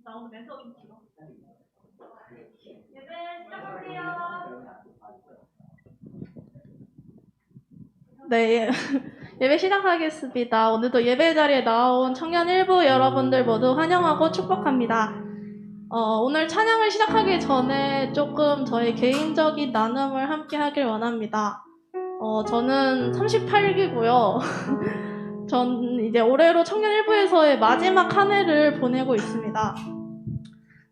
나 오늘 멘트가 좀 길어. 예배 시작할게요. 네, 예배 시작하겠습니다. 오늘도 예배 자리에 나온 청년 일부 여러분들 모두 환영하고 축복합니다. 오늘 찬양을 시작하기 전에 조금 저의 개인적인 나눔을 함께 하길 원합니다. 저는 38기고요. 전 이제 올해로 청년 일부에서의 마지막 한 해를 보내고 있습니다.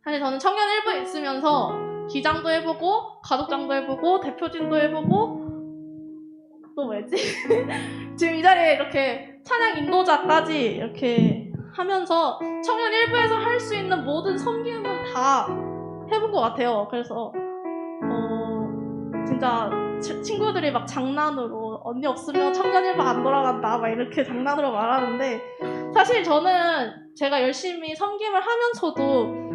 사실 저는 청년 일부에 있으면서 기장도 해보고 가족장도 해보고 대표진도 해보고 또 뭐였지? 지금 이 자리에 이렇게 찬양 인도자까지 이렇게 하면서 청년 일부에서 할 수 있는 모든 섬김은 다 해본 것 같아요. 그래서 진짜 친구들이 막 장난으로 언니 없으면 청년 일부 안 돌아간다 막 이렇게 장난으로 말하는데, 사실 저는 제가 열심히 섬김을 하면서도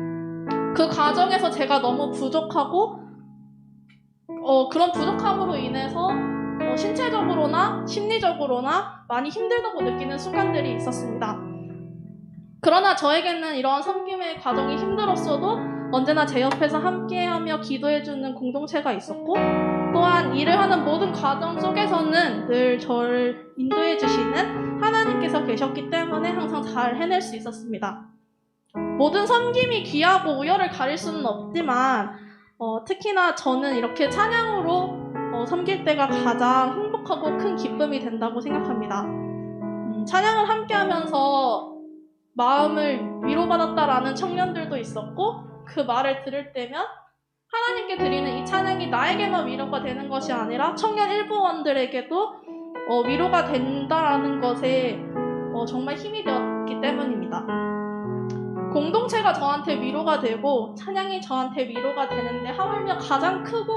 그 과정에서 제가 너무 부족하고 그런 부족함으로 인해서 신체적으로나 심리적으로나 많이 힘들다고 느끼는 순간들이 있었습니다. 그러나 저에게는 이러한 섬김의 과정이 힘들었어도 언제나 제 옆에서 함께하며 기도해주는 공동체가 있었고, 또한 일을 하는 모든 과정 속에서는 늘 저를 인도해주시는 하나님께서 계셨기 때문에 항상 잘 해낼 수 있었습니다. 모든 섬김이 귀하고 우열을 가릴 수는 없지만 특히나 저는 이렇게 찬양으로 섬길 때가 가장 행복하고 큰 기쁨이 된다고 생각합니다. 찬양을 함께 하면서 마음을 위로받았다라는 청년들도 있었고, 그 말을 들을 때면 하나님께 드리는 이 찬양이 나에게만 위로가 되는 것이 아니라 청년 일부원들에게도 위로가 된다라는 것에 정말 힘이 되었기 때문입니다. 공동체가 저한테 위로가 되고 찬양이 저한테 위로가 되는데, 하물며 가장 크고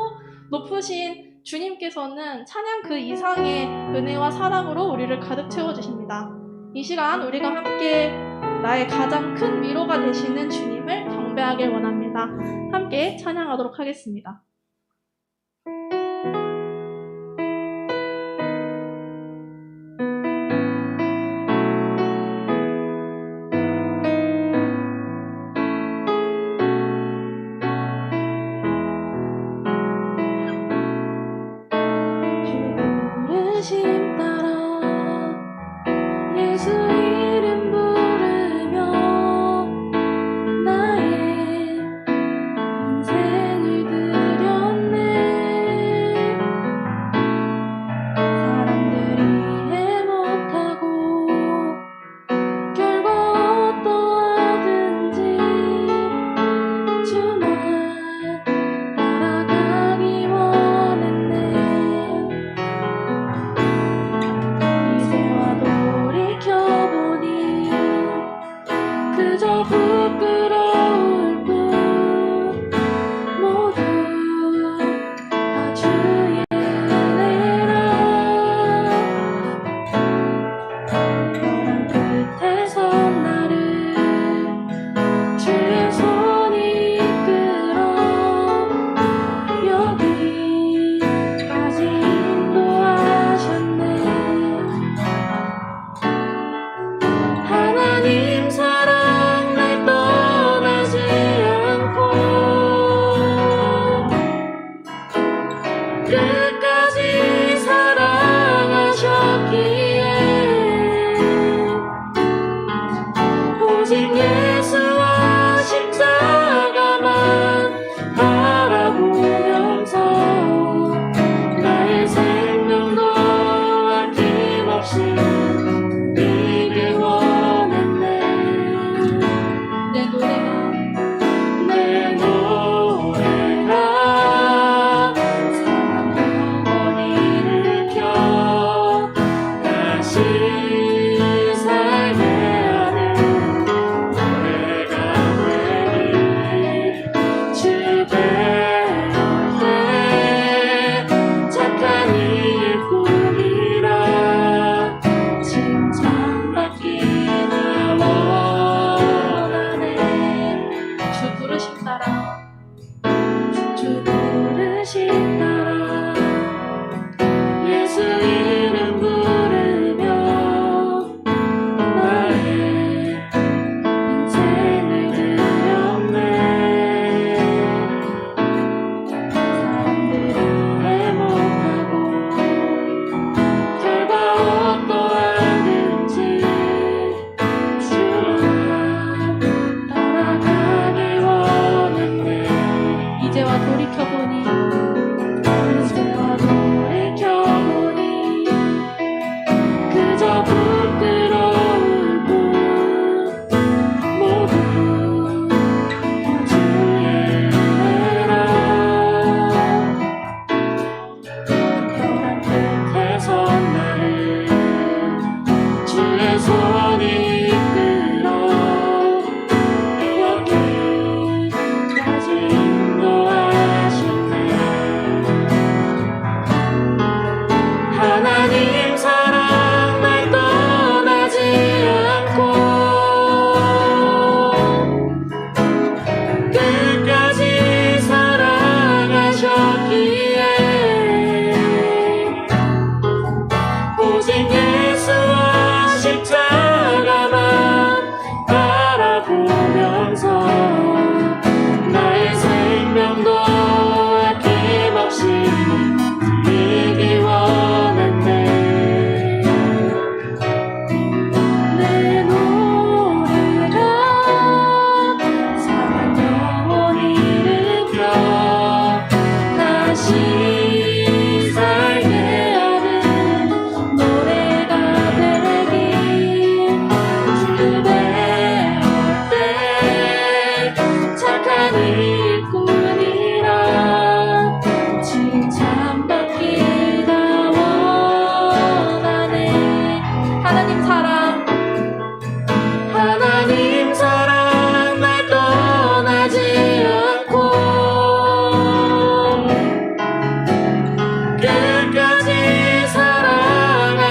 높으신 주님께서는 찬양 그 이상의 은혜와 사랑으로 우리를 가득 채워주십니다. 이 시간 우리가 함께 나의 가장 큰 위로가 되시는 주님을 경배하길 원합니다. 함께 찬양하도록 하겠습니다. 부르심 따라 예수 이름 부르며 나의 인생을 드려 돌이켜보니 이제와 돌이켜보니 그저 부끄러울 뿐 모두 주의 은혜라 벼랑 끝에 선 나를 주의 손이 이끌어 여기까지 인도하시네 하나님 사랑 날 떠나지 않고 끝까지 사랑하셨기에 오직 예수와 십자가만 바라보면서 나의 생명도 아낌없이 드리기 원했네 내 노래가 상한 영혼을 일으켜 다시 살게 하는 노래가 되길 주 배울 때 착한 일꾼이라 칭찬받기가 원하네 하나님 사랑 날 떠나지 않고 끝까지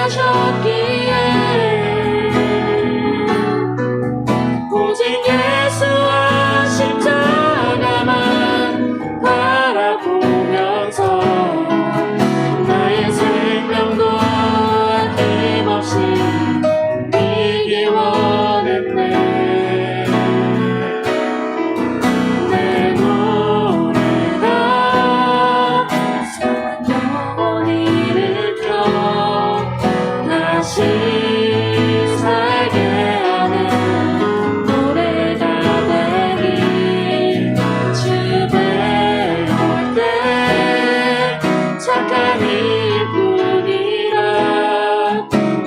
사랑하셨기에 오직 예수와 십자가만 바라보면서 나의 생명도 아낌없이 드리기 원했네 내 노래가 상한 영혼을 일으켜 다시 살게 하는 노래가 되길 주 배울 때 착한 일뿐이라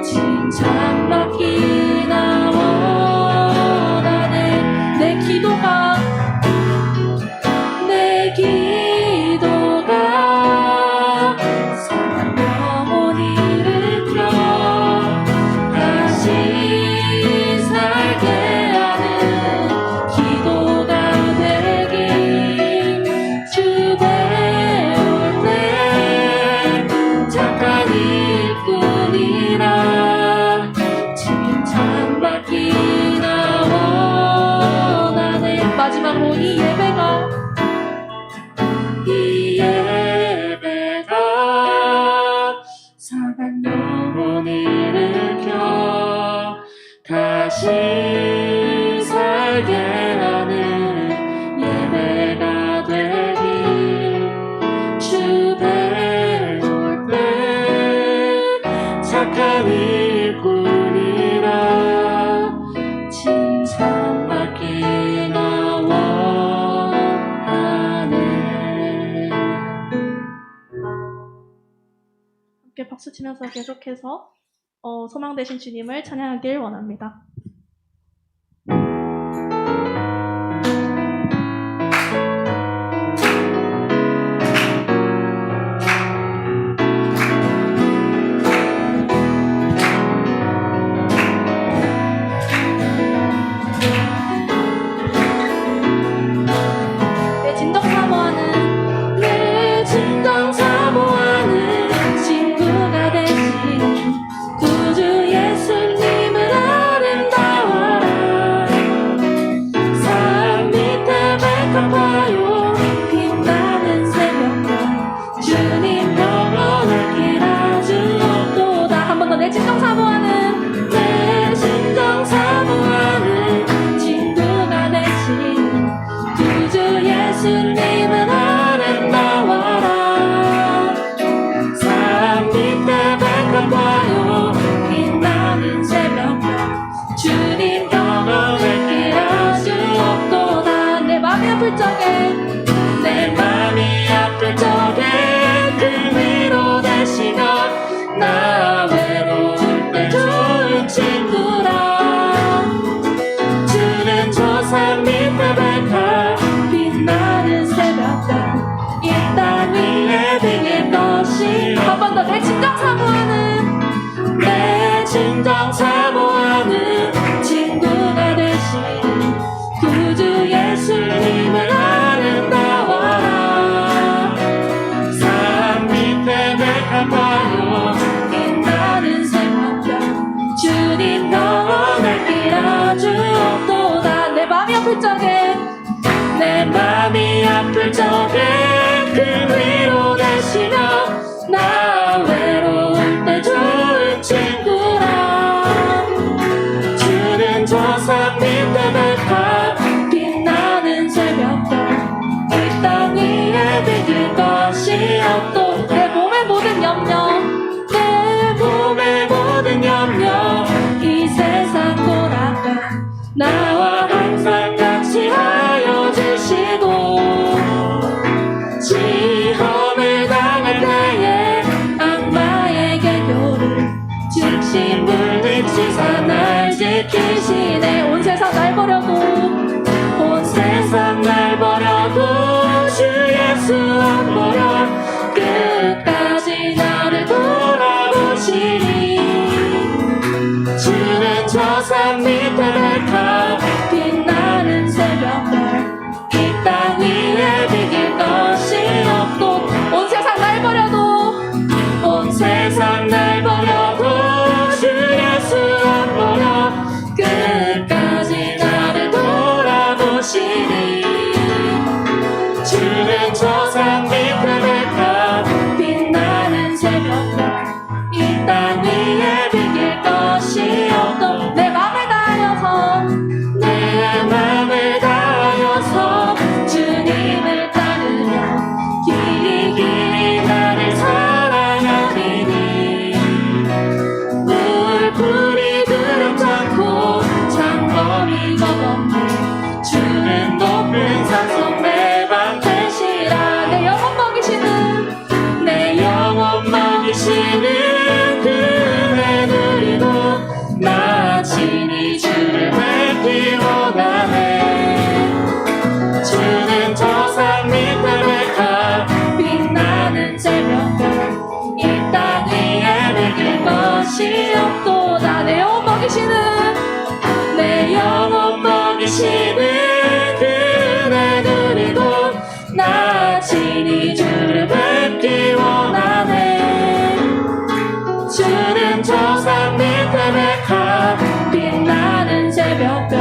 칭찬받기나 원하네 내 기도가 상한 영혼을 일으켜 다시 살게 하는 기도가 되길 주 배울 때 착한 일꾼이라 칭찬받기나 원하네 마지막으로 이 예배가 상한 영혼을 일으켜 다시 살게 하는 예배가 되길 주 배울 때 착한 일꾼이라 칭찬받기나 원하네 함께 박수 치면서 계속해서 소망 되신 주님을 찬양하길 원합니다. 내 진정 사모하는 친구가 되신 구주 예수님은 아름다운 것이 한 번 더 내 진정 사모하는 내 진정 사모하는 친구가 되신 구주 예수님을 아름다워라. 산 밑에 백합화로 빛나는 새벽별 주님 영원할 길 아주 없도다. 내 맘이 아플 적에 내 맘이 아플 적에 큰 위로 되시며 나 외로울 때 좋은 친구라. 주는 저 산 밑에 백합 빛나는 새벽별 이 땅 위에 비길 것이 없도. 내 몸의 모든 염려 내 몸의 모든 염려 이 세상 돌아가 나와 항상 같이 하여 주시고 시험을 당할 때에 악마에게 교를 즉시 물리치사 날 지키시네. 온 세상 날 버려도 온 세상 날 버려도 주 예수 안 버려 끝까지 나를 돌아보시니. 주는 저 산 밑에 백합 빛나는 새벽별 이 땅 위에 비길 것이 없도. 온 세상 날 버려도 온 세상 날 버려도 주 예수 안 버려 끝까지 나를 돌아보시니. 주는 저 산 밑에 백합 빛나는 새벽별 이 땅 위에 비길 것이 없도. 내 맘을 다하여서 내 맘을 다하여서 주님을 따르며 길이 길이 나를 사랑하리니. 물풀이 두렵잖고 장범이 겁없네 주는 높은 산속 내 방 되시라. 내 영혼 먹이시는 내 영혼 먹이시는 그네 누리고 나 친히 주를 뵙기 원하네. 주는 저 산 밑에 백합 빛나는 새벽별 이 땅 위에 비길 것이 없도다. 내 영혼 먹이시는 내 영혼 먹이시는 그네 누리고 나 친히 주를 뵙기 원하네. 주는 저 산 밑에 백합 빛나는 새벽별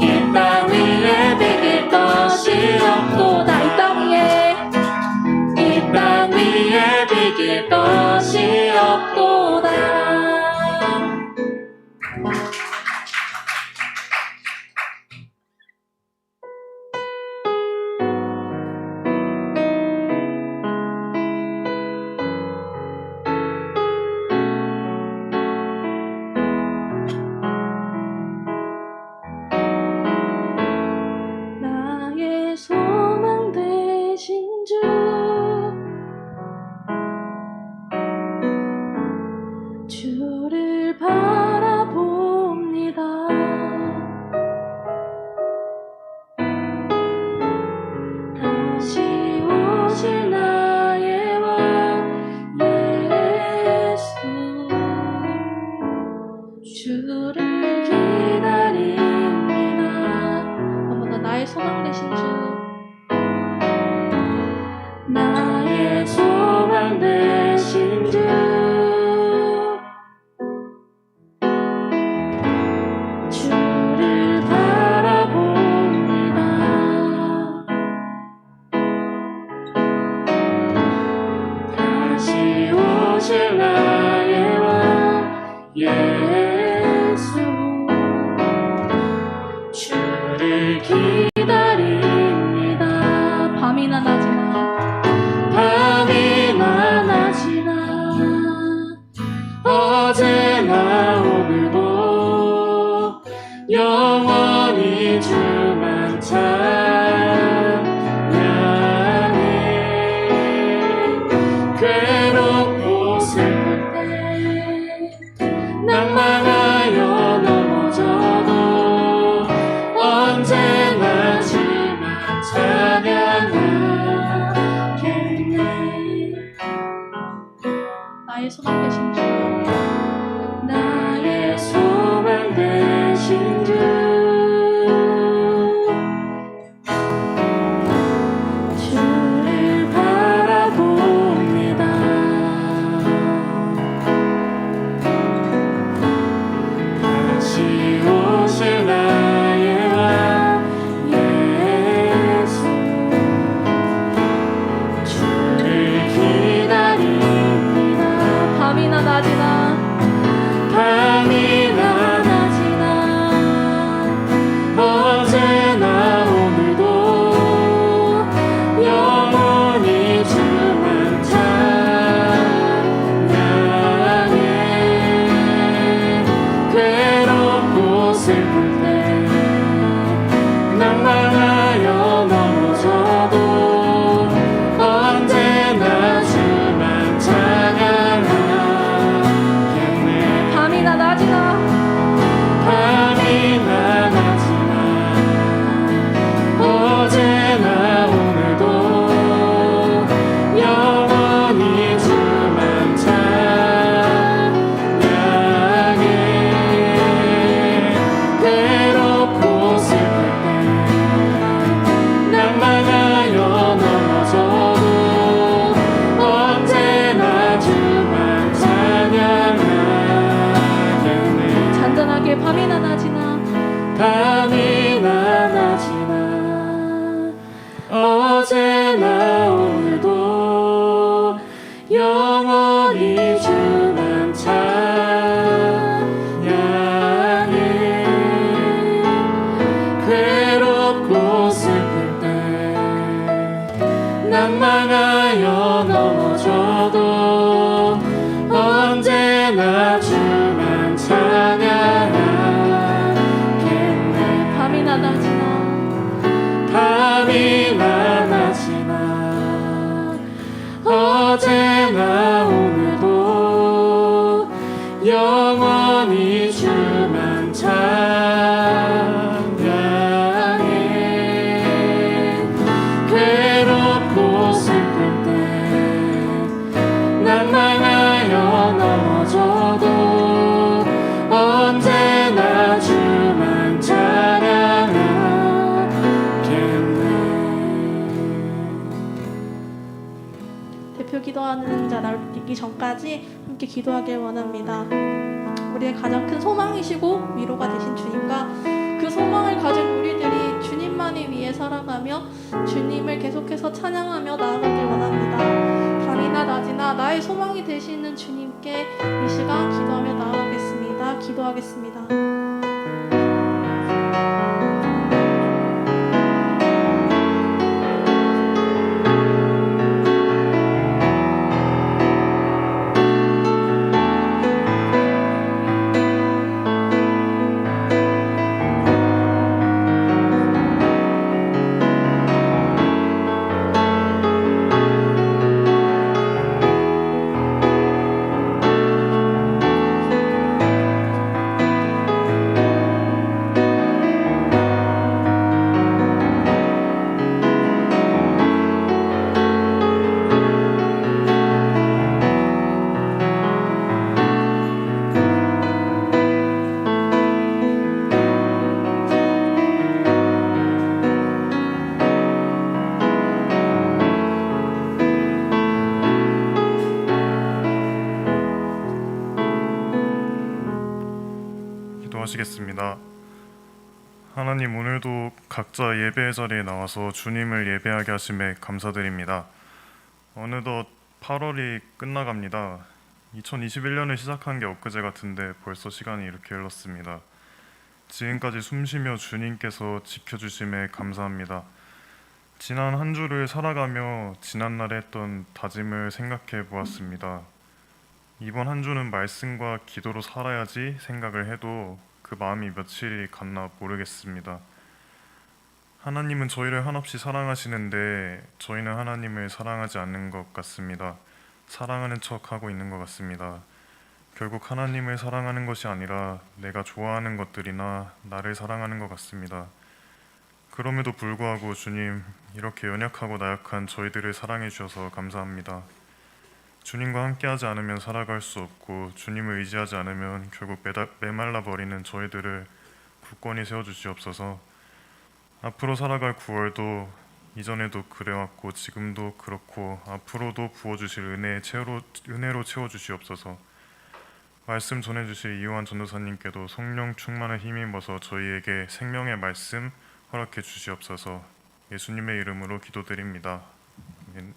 이 땅 위에 비길 것이 없도다. 이 땅 위에 비길 것이 없도다. 나의 소망 되신 주 주를 바라봅니다. 다시 오실 나의 왕 예수 주를 기다립니다. 한 번 더 나의 소망 되신 주 나의 소망 되신 주 주를 바라봅니다. 다시 오실 나의 왕 예수 주를 기다립니다. 밤이나 낮이나 어제나 오늘도 영원히 주만 찬양해. 괴롭고 슬플 나의 소망 되신 주, 나의 소망 되신 주, 주를 바라봅니다. 다시 오실 나의 왕 예수, 주를 기다립니다. 밤이나 낮이나 밤이나 낮이나 어제나 오늘도 영원히 주만 찬양해. 괴롭고 슬플 때 낭만하여 넘어져도 언제나 주만 찬양하겠네. 밤이나 낮이나 밤이나 낮이나 어제나 오늘도 영원히 주만 찬양해. 괴롭고 슬플 때 낭만하여 넘어져도 언제나 주만 찬양하겠네. 잔잔하게 밤이나 낮이나 밤이나 낮이나 어제나 오늘도 영원히 주만 찬양해. 괴롭고 슬플 때 낭만하여 넘어져도 언제나 주만 찬양하겠네. 밤이나 낮이나 밤이나 낮이나 어제나 오늘도 영원히 주만 찬양해. 괴롭고 슬플 때 낭만하여 넘어져도 언제나 주만 찬양하겠네. 대표 기도하는 자 나오기 전까지 함께 기도하길 원합니다. 우리의 가장 큰 소망이시고 위로가 되신 주님과 그 소망을 가진 우리들이 주님만을 위해 살아가며 주님을 계속해서 찬양하며 나아가길 원합니다. 밤이나 낮이나 나의 소망이 되시는 주님께 이 시간 기도하며 나아가겠습니다. 기도하겠습니다. 기도하시겠습니다. 하나님, 오늘도 각자 예배의 자리에 나와서 주님을 예배하게 하심에 감사드립니다. 어느덧 8월이 끝나갑니다. 2021년을 시작한 게 엊그제 같은데 벌써 시간이 이렇게 흘렀습니다. 지금까지 숨쉬며 주님께서 지켜주심에 감사합니다. 지난 한 주를 살아가며 지난날에 했던 다짐을 생각해 보았습니다. 이번 한 주는 말씀과 기도로 살아야지 생각을 해도 그 마음이 며칠이 갔나 모르겠습니다. 하나님은 저희를 한없이 사랑하시는데 저희는 하나님을 사랑하지 않는 것 같습니다. 사랑하는 척하고 있는 것 같습니다. 결국 하나님을 사랑하는 것이 아니라 내가 좋아하는 것들이나 나를 사랑하는 것 같습니다. 그럼에도 불구하고 주님, 이렇게 연약하고 나약한 저희들을 사랑해 주셔서 감사합니다. 주님과 함께하지 않으면 살아갈 수 없고 주님을 의지하지 않으면 결국 메말라 버리는 저희들을 굳건히 세워주시옵소서. 앞으로 살아갈 9월도 이전에도 그래왔고 지금도 그렇고 앞으로도 부어주실 은혜로 채워주시옵소서. 말씀 전해주실 이요한 전도사님께도 성령 충만을 힘입어서 저희에게 생명의 말씀 허락해 주시옵소서. 예수님의 이름으로 기도드립니다. 아멘.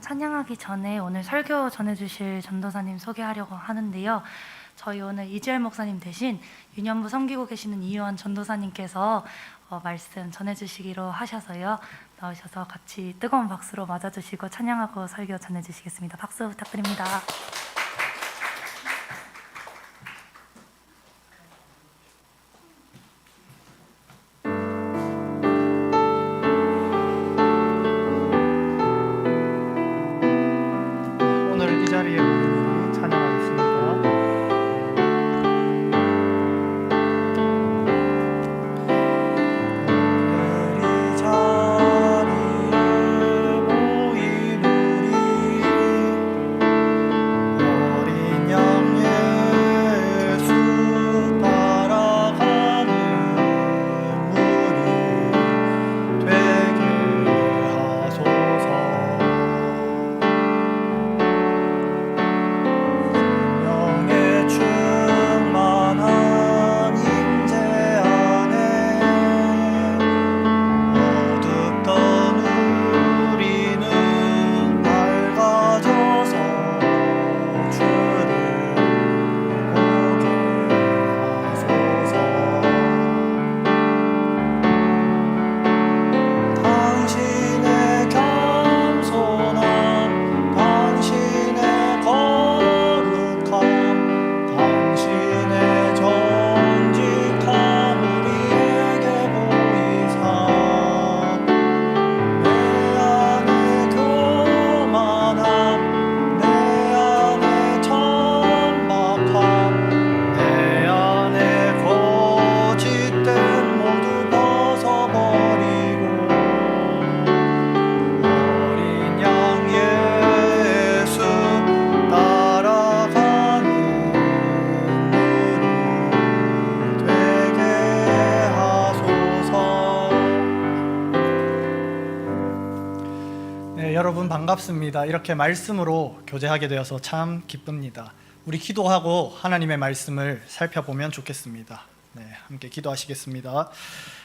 찬양하기 전에 오늘 설교 전해주실 전도사님 소개하려고 하는데요. 저희 오늘 이지열 목사님 대신 유년부 섬기고 계시는 이요한 전도사님께서 말씀 전해주시기로 하셔서요. 나오셔서 같이 뜨거운 박수로 맞아주시고 찬양하고 설교 전해주시겠습니다. 박수 부탁드립니다. 오늘 이 자리에 우리 찬양하겠습니다. 오늘 이 자리에 모인 우리 어린 양 예수 따라가는 우리 되게 하소서. 성령의 충만한 임재 안에 어둡던 우리는 밝아져서 주를 보게 하소서. 당신의 겸손함, 당신의 거룩함, 당신의 정직함 우리에게 보이사 내 안에 교만함, 내 안에 천박함, 내 안에 거짓됨 모두 벗어버리고 어린 양 예수 따라가는 우리 되게 하소서. 네, 여러분 반갑습니다. 이렇게 말씀으로 교제하게 되어서 참 기쁩니다. 우리 기도하고 하나님의 말씀을 살펴보면 좋겠습니다. 네, 함께 기도하시겠습니다.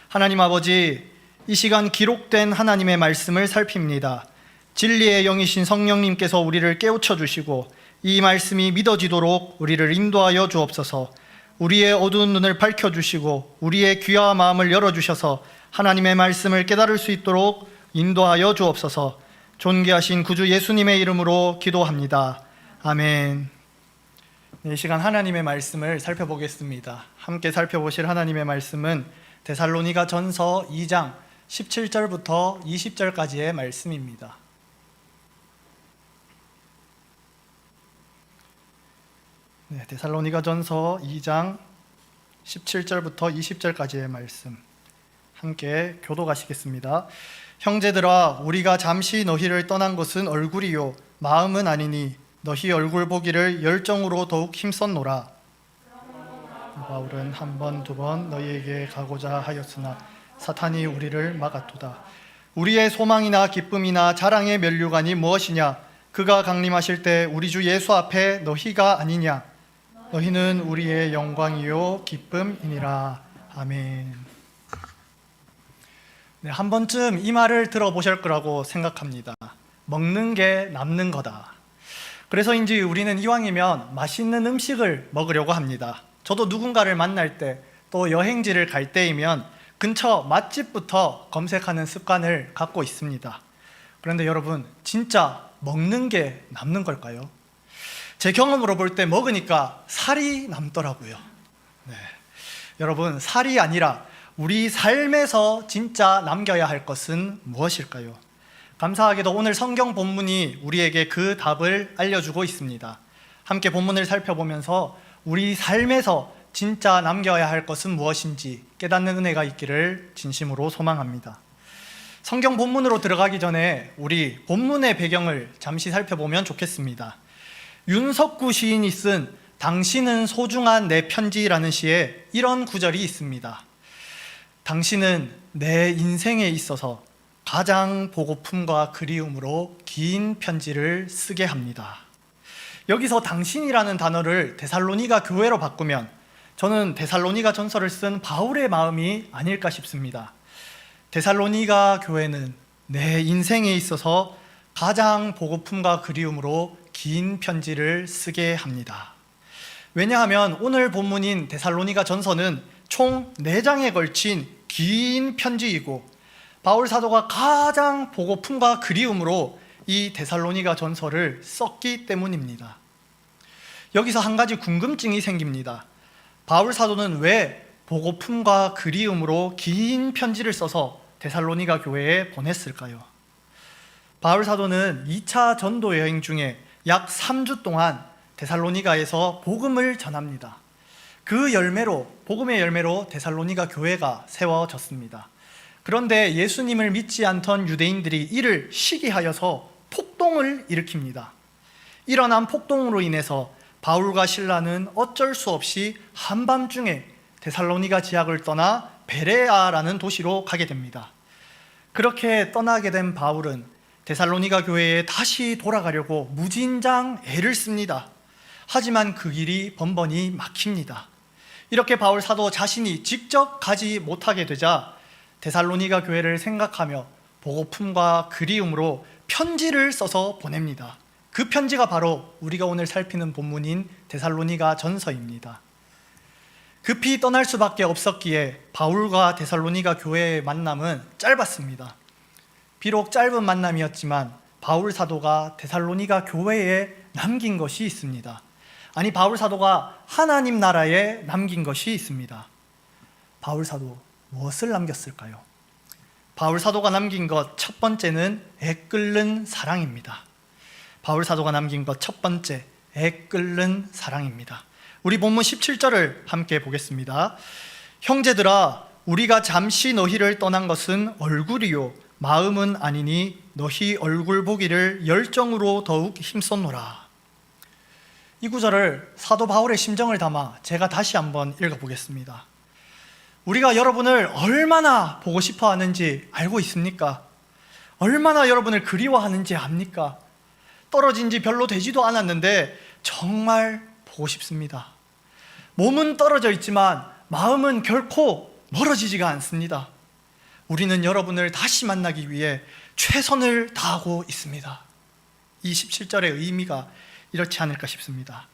하나님 아버지, 이 시간 기록된 하나님의 말씀을 살핍니다. 진리의 영이신 성령님께서 우리를 깨우쳐 주시고 이 말씀이 믿어지도록 우리를 인도하여 주옵소서. 우리의 어두운 눈을 밝혀주시고 우리의 귀와 마음을 열어주셔서 하나님의 말씀을 깨달을 수 있도록 인도하여 주옵소서. 존귀하신 구주 예수님의 이름으로 기도합니다. 아멘. 이 시간 하나님의 말씀을 살펴보겠습니다. 함께 살펴보실 하나님의 말씀은 데살로니가 전서 2장 17절부터 20절까지의 말씀입니다. 네, 데살로니가 전서 2장 17절부터 20절까지의 말씀 함께 교독하시겠습니다. 형제들아, 우리가 잠시 너희를 떠난 것은 얼굴이요 마음은 아니니 너희 얼굴 보기를 열정으로 더욱 힘썼노라. 바울은 한 번, 두 번 너희에게 가고자 하였으나 사탄이 우리를 막았도다. 우리의 소망이나 기쁨이나 자랑의 면류관이 무엇이냐? 그가 강림하실 때 우리 주 예수 앞에 너희가 아니냐? 너희는 우리의 영광이요 기쁨이니라. 아멘. 네, 한 번쯤 이 말을 들어보실 거라고 생각합니다. 먹는 게 남는 거다. 그래서인지 우리는 이왕이면 맛있는 음식을 먹으려고 합니다. 저도 누군가를 만날 때, 또 여행지를 갈 때이면 근처 맛집부터 검색하는 습관을 갖고 있습니다. 그런데 여러분, 진짜 먹는 게 남는 걸까요? 제 경험으로 볼 때 먹으니까 살이 남더라고요. 네. 여러분, 살이 아니라 우리 삶에서 진짜 남겨야 할 것은 무엇일까요? 감사하게도 오늘 성경 본문이 우리에게 그 답을 알려주고 있습니다. 함께 본문을 살펴보면서 우리 삶에서 진짜 남겨야 할 것은 무엇인지 깨닫는 은혜가 있기를 진심으로 소망합니다. 성경 본문으로 들어가기 전에 우리 본문의 배경을 잠시 살펴보면 좋겠습니다. 윤석구 시인이 쓴 당신은 소중한 내 편지라는 시에 이런 구절이 있습니다. 당신은 내 인생에 있어서 가장 보고픔과 그리움으로 긴 편지를 쓰게 합니다. 여기서 당신이라는 단어를 데살로니가 교회로 바꾸면 저는 데살로니가 전서를 쓴 바울의 마음이 아닐까 싶습니다. 데살로니가 교회는 내 인생에 있어서 가장 보고픔과 그리움으로 긴 편지를 쓰게 합니다. 왜냐하면 오늘 본문인 데살로니가 전서는 총 4장에 걸친 긴 편지이고 바울 사도가 가장 보고픔과 그리움으로 이 데살로니가 전서를 썼기 때문입니다. 여기서 한 가지 궁금증이 생깁니다. 바울 사도는 왜 보고픔과 그리움으로 긴 편지를 써서 데살로니가 교회에 보냈을까요? 바울 사도는 2차 전도 여행 중에 약 3주 동안 데살로니가에서 복음을 전합니다. 그 열매로, 복음의 열매로 데살로니가 교회가 세워졌습니다. 그런데 예수님을 믿지 않던 유대인들이 이를 시기하여서 폭동을 일으킵니다. 일어난 폭동으로 인해서 바울과 실라는 어쩔 수 없이 한밤중에 데살로니가 지역을 떠나 베레아라는 도시로 가게 됩니다. 그렇게 떠나게 된 바울은 데살로니가 교회에 다시 돌아가려고 무진장 애를 씁니다. 하지만 그 길이 번번이 막힙니다. 이렇게 바울 사도 자신이 직접 가지 못하게 되자 데살로니가 교회를 생각하며 보고픔과 그리움으로 편지를 써서 보냅니다. 그 편지가 바로 우리가 오늘 살피는 본문인 데살로니가 전서입니다. 급히 떠날 수밖에 없었기에 바울과 데살로니가 교회의 만남은 짧았습니다. 비록 짧은 만남이었지만 바울 사도가 데살로니가 교회에 남긴 것이 있습니다. 아니, 바울 사도가 하나님 나라에 남긴 것이 있습니다. 바울 사도 무엇을 남겼을까요? 바울 사도가 남긴 것 첫 번째는 애끓는 사랑입니다. 바울 사도가 남긴 것 첫 번째, 애끓는 사랑입니다. 우리 본문 17절을 함께 보겠습니다. 형제들아, 우리가 잠시 너희를 떠난 것은 얼굴이요 마음은 아니니 너희 얼굴 보기를 열정으로 더욱 힘썼노라. 이 구절을 사도 바울의 심정을 담아 제가 다시 한번 읽어보겠습니다. 우리가 여러분을 얼마나 보고 싶어 하는지 알고 있습니까? 얼마나 여러분을 그리워하는지 압니까? 떨어진 지 별로 되지도 않았는데 정말 보고 싶습니다. 몸은 떨어져 있지만 마음은 결코 멀어지지가 않습니다. 우리는 여러분을 다시 만나기 위해 최선을 다하고 있습니다. 이 17절의 의미가 이렇지 않을까 싶습니다.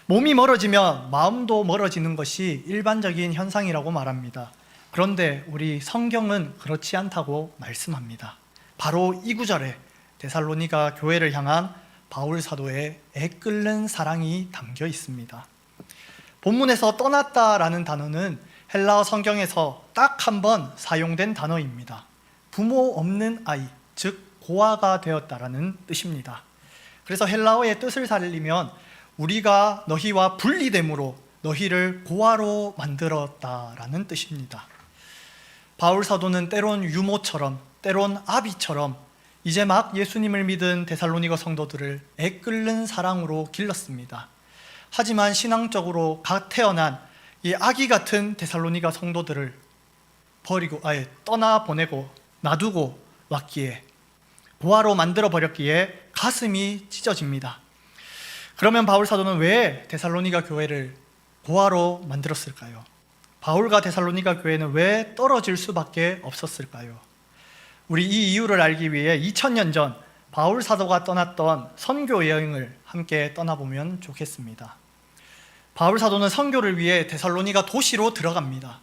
몸이 멀어지면 마음도 멀어지는 것이 일반적인 현상이라고 말합니다. 그런데 우리 성경은 그렇지 않다고 말씀합니다. 바로 이 구절에 데살로니가 교회를 향한 바울 사도의 애끓는 사랑이 담겨 있습니다. 본문에서 떠났다라는 단어는 헬라어 성경에서 딱 한 번 사용된 단어입니다. 부모 없는 아이, 즉 고아가 되었다라는 뜻입니다. 그래서 헬라어의 뜻을 살리면 우리가 너희와 분리됨으로 너희를 고아로 만들었다라는 뜻입니다. 바울 사도는 때론 유모처럼, 때론 아비처럼 이제 막 예수님을 믿은 데살로니가 성도들을 애끓는 사랑으로 길렀습니다. 하지만 신앙적으로 갓 태어난 이 아기 같은 데살로니가 성도들을 버리고 아예 떠나보내고 놔두고 왔기에, 고아로 만들어 버렸기에 가슴이 찢어집니다. 그러면 바울 사도는 왜 데살로니가 교회를 고아로 만들었을까요? 바울과 데살로니가 교회는 왜 떨어질 수밖에 없었을까요? 우리 이 이유를 알기 위해 2000년 전 바울 사도가 떠났던 선교 여행을 함께 떠나보면 좋겠습니다. 바울 사도는 선교를 위해 데살로니가 도시로 들어갑니다.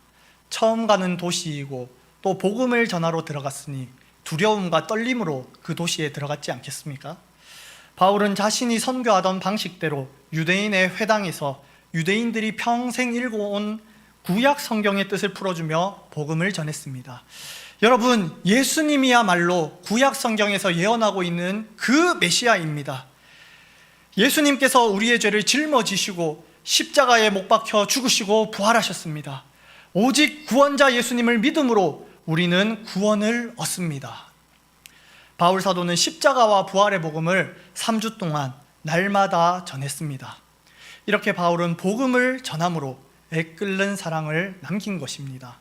처음 가는 도시이고 또 복음을 전하러 들어갔으니 두려움과 떨림으로 그 도시에 들어갔지 않겠습니까? 바울은 자신이 선교하던 방식대로 유대인의 회당에서 유대인들이 평생 읽어온 구약 성경의 뜻을 풀어주며 복음을 전했습니다. 여러분, 예수님이야말로 구약 성경에서 예언하고 있는 그 메시아입니다. 예수님께서 우리의 죄를 짊어지시고 십자가에 못 박혀 죽으시고 부활하셨습니다. 오직 구원자 예수님을 믿음으로 우리는 구원을 얻습니다. 바울 사도는 십자가와 부활의 복음을 3주 동안 날마다 전했습니다. 이렇게 바울은 복음을 전함으로 애끓는 사랑을 남긴 것입니다.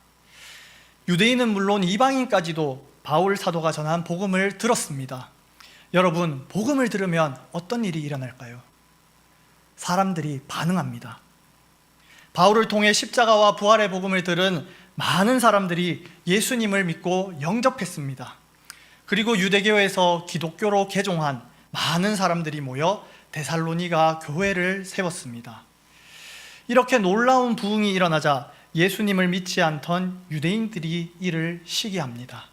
유대인은 물론 이방인까지도 바울 사도가 전한 복음을 들었습니다. 여러분, 복음을 들으면 어떤 일이 일어날까요? 사람들이 반응합니다. 바울을 통해 십자가와 부활의 복음을 들은 많은 사람들이 예수님을 믿고 영접했습니다. 그리고 유대교에서 기독교로 개종한 많은 사람들이 모여 데살로니가 교회를 세웠습니다. 이렇게 놀라운 부흥이 일어나자 예수님을 믿지 않던 유대인들이 이를 시기합니다.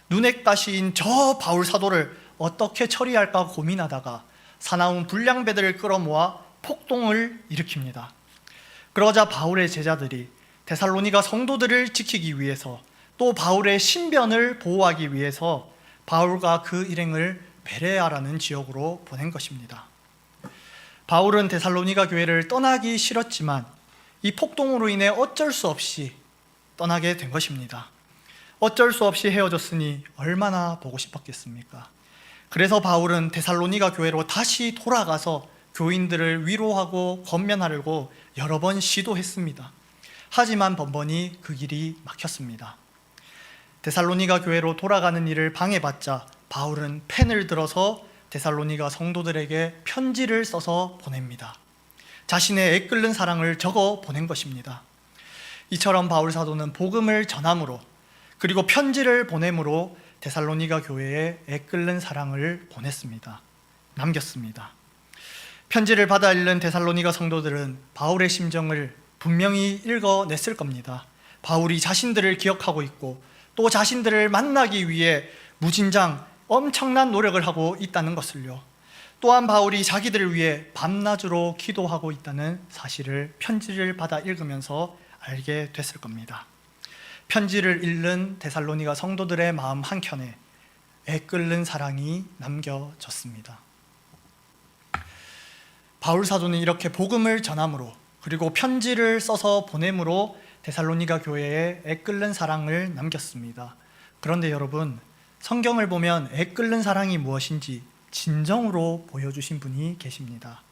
눈엣 가시인 저 바울 사도를 어떻게 처리할까 고민하다가 사나운 불량배들을 끌어모아 폭동을 일으킵니다. 그러자 바울의 제자들이 데살로니가 성도들을 지키기 위해서 또 바울의 신변을 보호하기 위해서 바울과 그 일행을 베레아라는 지역으로 보낸 것입니다. 바울은 데살로니가 교회를 떠나기 싫었지만 이 폭동으로 인해 어쩔 수 없이 떠나게 된 것입니다. 어쩔 수 없이 헤어졌으니 얼마나 보고 싶었겠습니까? 그래서 바울은 데살로니가 교회로 다시 돌아가서 교인들을 위로하고 권면하려고 여러 번 시도했습니다. 하지만 번번이 그 길이 막혔습니다. 데살로니가 교회로 돌아가는 일을 방해받자 바울은 펜을 들어서 데살로니가 성도들에게 편지를 써서 보냅니다. 자신의 애끓는 사랑을 적어 보낸 것입니다. 이처럼 바울 사도는 복음을 전함으로 그리고 편지를 보냄으로 데살로니가 교회에 애끓는 사랑을 보냈습니다. 남겼습니다. 편지를 받아 읽는 데살로니가 성도들은 바울의 심정을 분명히 읽어냈을 겁니다. 바울이 자신들을 기억하고 있고 또 자신들을 만나기 위해 무진장 엄청난 노력을 하고 있다는 것을요. 또한 바울이 자기들을 위해 밤낮으로 기도하고 있다는 사실을 편지를 받아 읽으면서 알게 됐을 겁니다. 편지를 읽는 데살로니가 성도들의 마음 한켠에 애끓는 사랑이 남겨졌습니다. 바울 사도는 이렇게 복음을 전함으로 그리고 편지를 써서 보냄으로 데살로니가 교회에 애끓는 사랑을 남겼습니다. 그런데 여러분, 성경을 보면 애끓는 사랑이 무엇인지 진정으로 보여주신 분이 계십니다.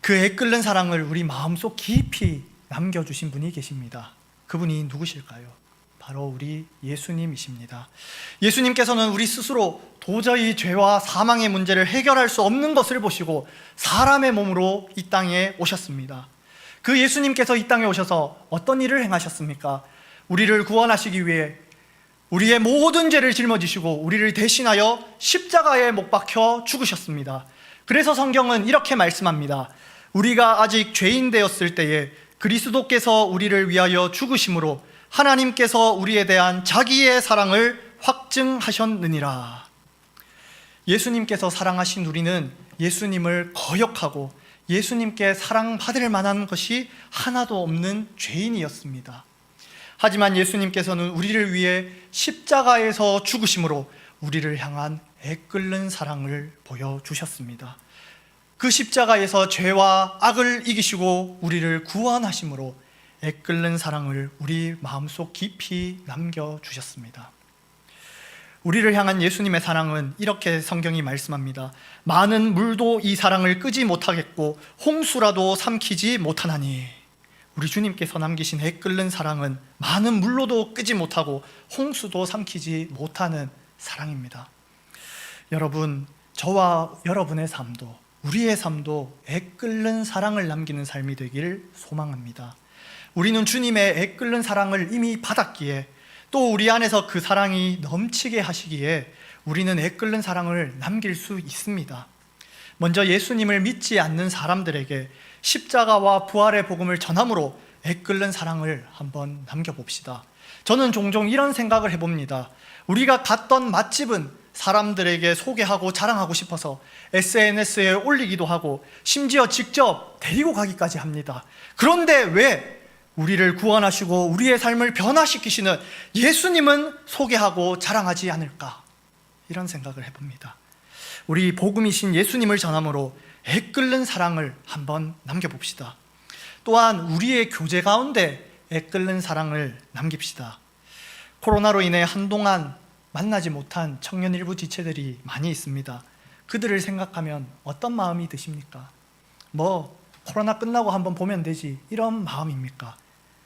그 애끓는 사랑을 우리 마음속 깊이 남겨주신 분이 계십니다. 그분이 누구실까요? 바로 우리 예수님이십니다. 예수님께서는 우리 스스로 도저히 죄와 사망의 문제를 해결할 수 없는 것을 보시고 사람의 몸으로 이 땅에 오셨습니다. 그 예수님께서 이 땅에 오셔서 어떤 일을 행하셨습니까? 우리를 구원하시기 위해 우리의 모든 죄를 짊어지시고 우리를 대신하여 십자가에 못 박혀 죽으셨습니다. 그래서 성경은 이렇게 말씀합니다. 우리가 아직 죄인 되었을 때에 그리스도께서 우리를 위하여 죽으심으로 하나님께서 우리에 대한 자기의 사랑을 확증하셨느니라. 예수님께서 사랑하신 우리는 예수님을 거역하고 예수님께 사랑받을 만한 것이 하나도 없는 죄인이었습니다. 하지만 예수님께서는 우리를 위해 십자가에서 죽으심으로 우리를 향한 애끓는 사랑을 보여주셨습니다. 그 십자가에서 죄와 악을 이기시고 우리를 구원하심으로 애끓는 사랑을 우리 마음속 깊이 남겨주셨습니다. 우리를 향한 예수님의 사랑은 이렇게 성경이 말씀합니다. 많은 물도 이 사랑을 끄지 못하겠고 홍수라도 삼키지 못하나니. 우리 주님께서 남기신 애끓는 사랑은 많은 물로도 끄지 못하고 홍수도 삼키지 못하는 사랑입니다. 여러분, 저와 여러분의 삶도 우리의 삶도 애끓는 사랑을 남기는 삶이 되길 소망합니다. 우리는 주님의 애끓는 사랑을 이미 받았기에 또 우리 안에서 그 사랑이 넘치게 하시기에 우리는 애끓는 사랑을 남길 수 있습니다. 먼저 예수님을 믿지 않는 사람들에게 십자가와 부활의 복음을 전함으로 애끓는 사랑을 한번 남겨봅시다. 저는 종종 이런 생각을 해봅니다. 우리가 갔던 맛집은 사람들에게 소개하고 자랑하고 싶어서 SNS에 올리기도 하고 심지어 직접 데리고 가기까지 합니다. 그런데 왜 우리를 구원하시고 우리의 삶을 변화시키시는 예수님은 소개하고 자랑하지 않을까? 이런 생각을 해봅니다. 우리 복음이신 예수님을 전함으로 애끓는 사랑을 한번 남겨봅시다. 또한 우리의 교제 가운데 애끓는 사랑을 남깁시다. 코로나로 인해 한동안 만나지 못한 청년 일부 지체들이 많이 있습니다. 그들을 생각하면 어떤 마음이 드십니까? 코로나 끝나고 한번 보면 되지, 이런 마음입니까?